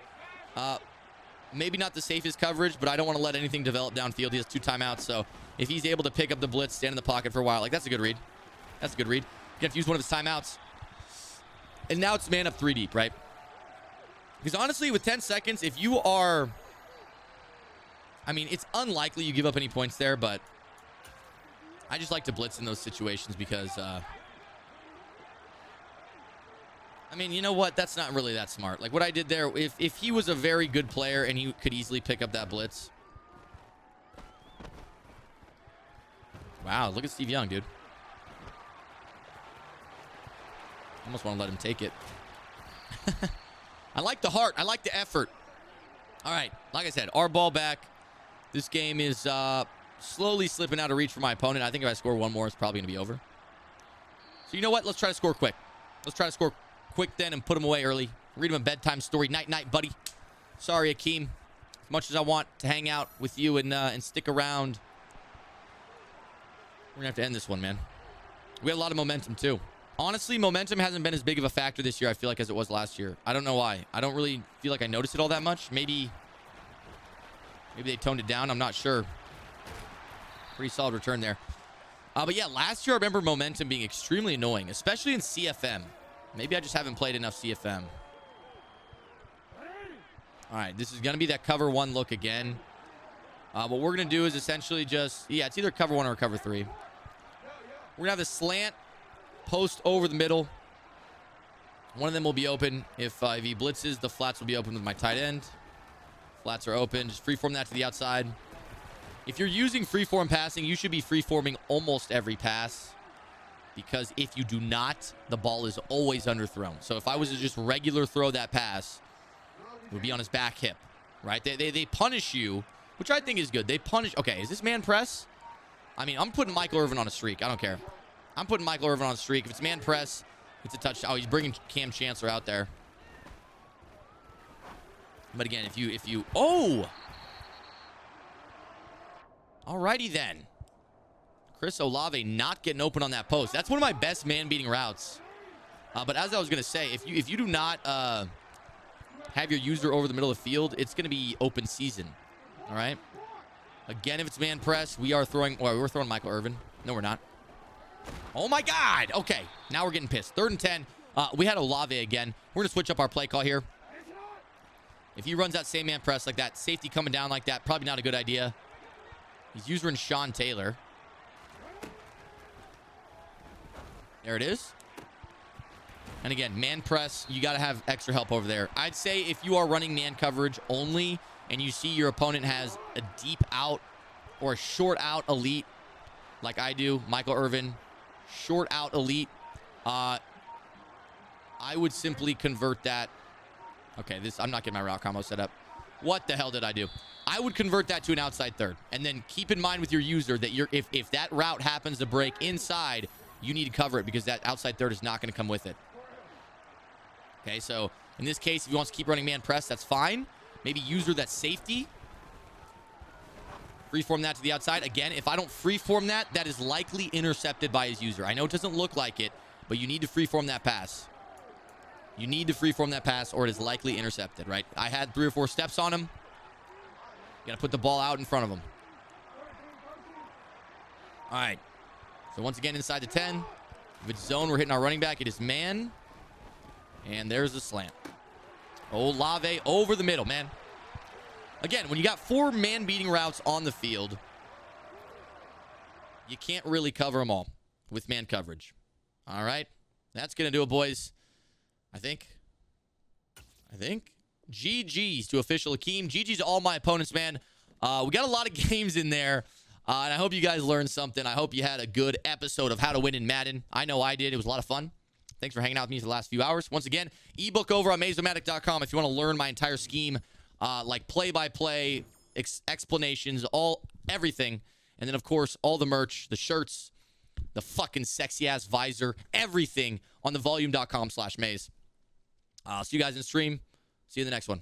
Speaker 1: Maybe not the safest coverage, but I don't want to let anything develop downfield. He has 2 timeouts, so if he's able to pick up the blitz, stand in the pocket for a while, like that's a good read. That's a good read. You have to use one of his timeouts. And now it's man up 3 deep, right? Because honestly, with 10 seconds, if you are... I mean, it's unlikely you give up any points there, but I just like to blitz in those situations because... I mean, you know what? That's not really that smart. Like what I did there, if he was a very good player and he could easily pick up that blitz. Wow, look at Steve Young, dude. Almost want to let him take it. I like the heart. I like the effort. All right, like I said, our ball back. This game is slowly slipping out of reach for my opponent. I think if I score 1 more, it's probably going to be over. So you know what? Let's try to score quick. Let's try to score quick then and put him away early. Read him a bedtime story. Night, night, buddy. Sorry, Akeem. As much as I want to hang out with you and stick around, We're going to have to end this one, man. We had a lot of momentum, too. Honestly, momentum hasn't been as big of a factor this year, I feel like, as it was last year. I don't know why. I don't really feel like I noticed it all that much. Maybe they toned it down. I'm not sure. Pretty solid return there. But yeah, last year I remember momentum being extremely annoying, especially in CFM. Maybe I just haven't played enough CFM. All right, this is going to be that cover 1 look again. What we're going to do is essentially just, yeah, it's either cover 1 or cover 3. We're going to have the slant post over the middle. One of them will be open. If he blitzes, the flats will be open with my tight end. Flats are open. Just freeform that to the outside. If you're using freeform passing, you should be freeforming almost every pass. Because if you do not, the ball is always underthrown. So if I was to just regular throw that pass, it would be on his back hip, right? They punish you, which I think is good. They punish. Okay, is this man press? I mean, I'm putting Michael Irvin on a streak. I don't care. I'm putting Michael Irvin on a streak. If it's man press, it's a touchdown. Oh, he's bringing Cam Chancellor out there. But again, if you, oh! Alrighty then. Chris Olave not getting open on that post. That's one of my best man-beating routes. But as I was going to say, if you do not have your user over the middle of the field, it's going to be open season. All right? Again, if it's man press, we're throwing Michael Irvin. No, we're not. Oh, my God. Okay, now we're getting pissed. 3rd and 10. We had Olave again. We're going to switch up our play call here. If he runs that same man press like that, safety coming down like that, probably not a good idea. He's using Sean Taylor. There it is. And again, man press, you got to have extra help over there. I'd say if you are running man coverage only and you see your opponent has a deep out or a short out elite, like I do, Michael Irvin, short out elite, I would simply convert that. Okay, I'm not getting my route combo set up. What the hell did I do? I would convert that to an outside third. And then keep in mind with your user that if that route happens to break inside, you need to cover it because that outside third is not going to come with it. Okay, so in this case, if he wants to keep running man press, that's fine. Maybe user that safety. Freeform that to the outside. Again, if I don't freeform that, that is likely intercepted by his user. I know it doesn't look like it, but you need to freeform that pass. You need to freeform that pass or it is likely intercepted, right? I had 3 or 4 steps on him. You got to put the ball out in front of him. All right. So once again, inside the 10. If it's zone, we're hitting our running back. It is man. And there's the slant. Olave over the middle, man. Again, when you got 4 man-beating routes on the field, you can't really cover them all with man coverage. All right. That's going to do it, boys. I think. GG's to official Akeem. GG's to all my opponents, man. We got a lot of games in there. And I hope you guys learned something. I hope you had a good episode of How to Win in Madden. I know I did. It was a lot of fun. Thanks for hanging out with me for the last few hours. Once again, ebook over on Mazomatic.com if you want to learn my entire scheme, like play-by-play, explanations, everything. And then, of course, all the merch, the shirts, the fucking sexy-ass visor, everything on thevolume.com/maze. See you guys in stream. See you in the next one.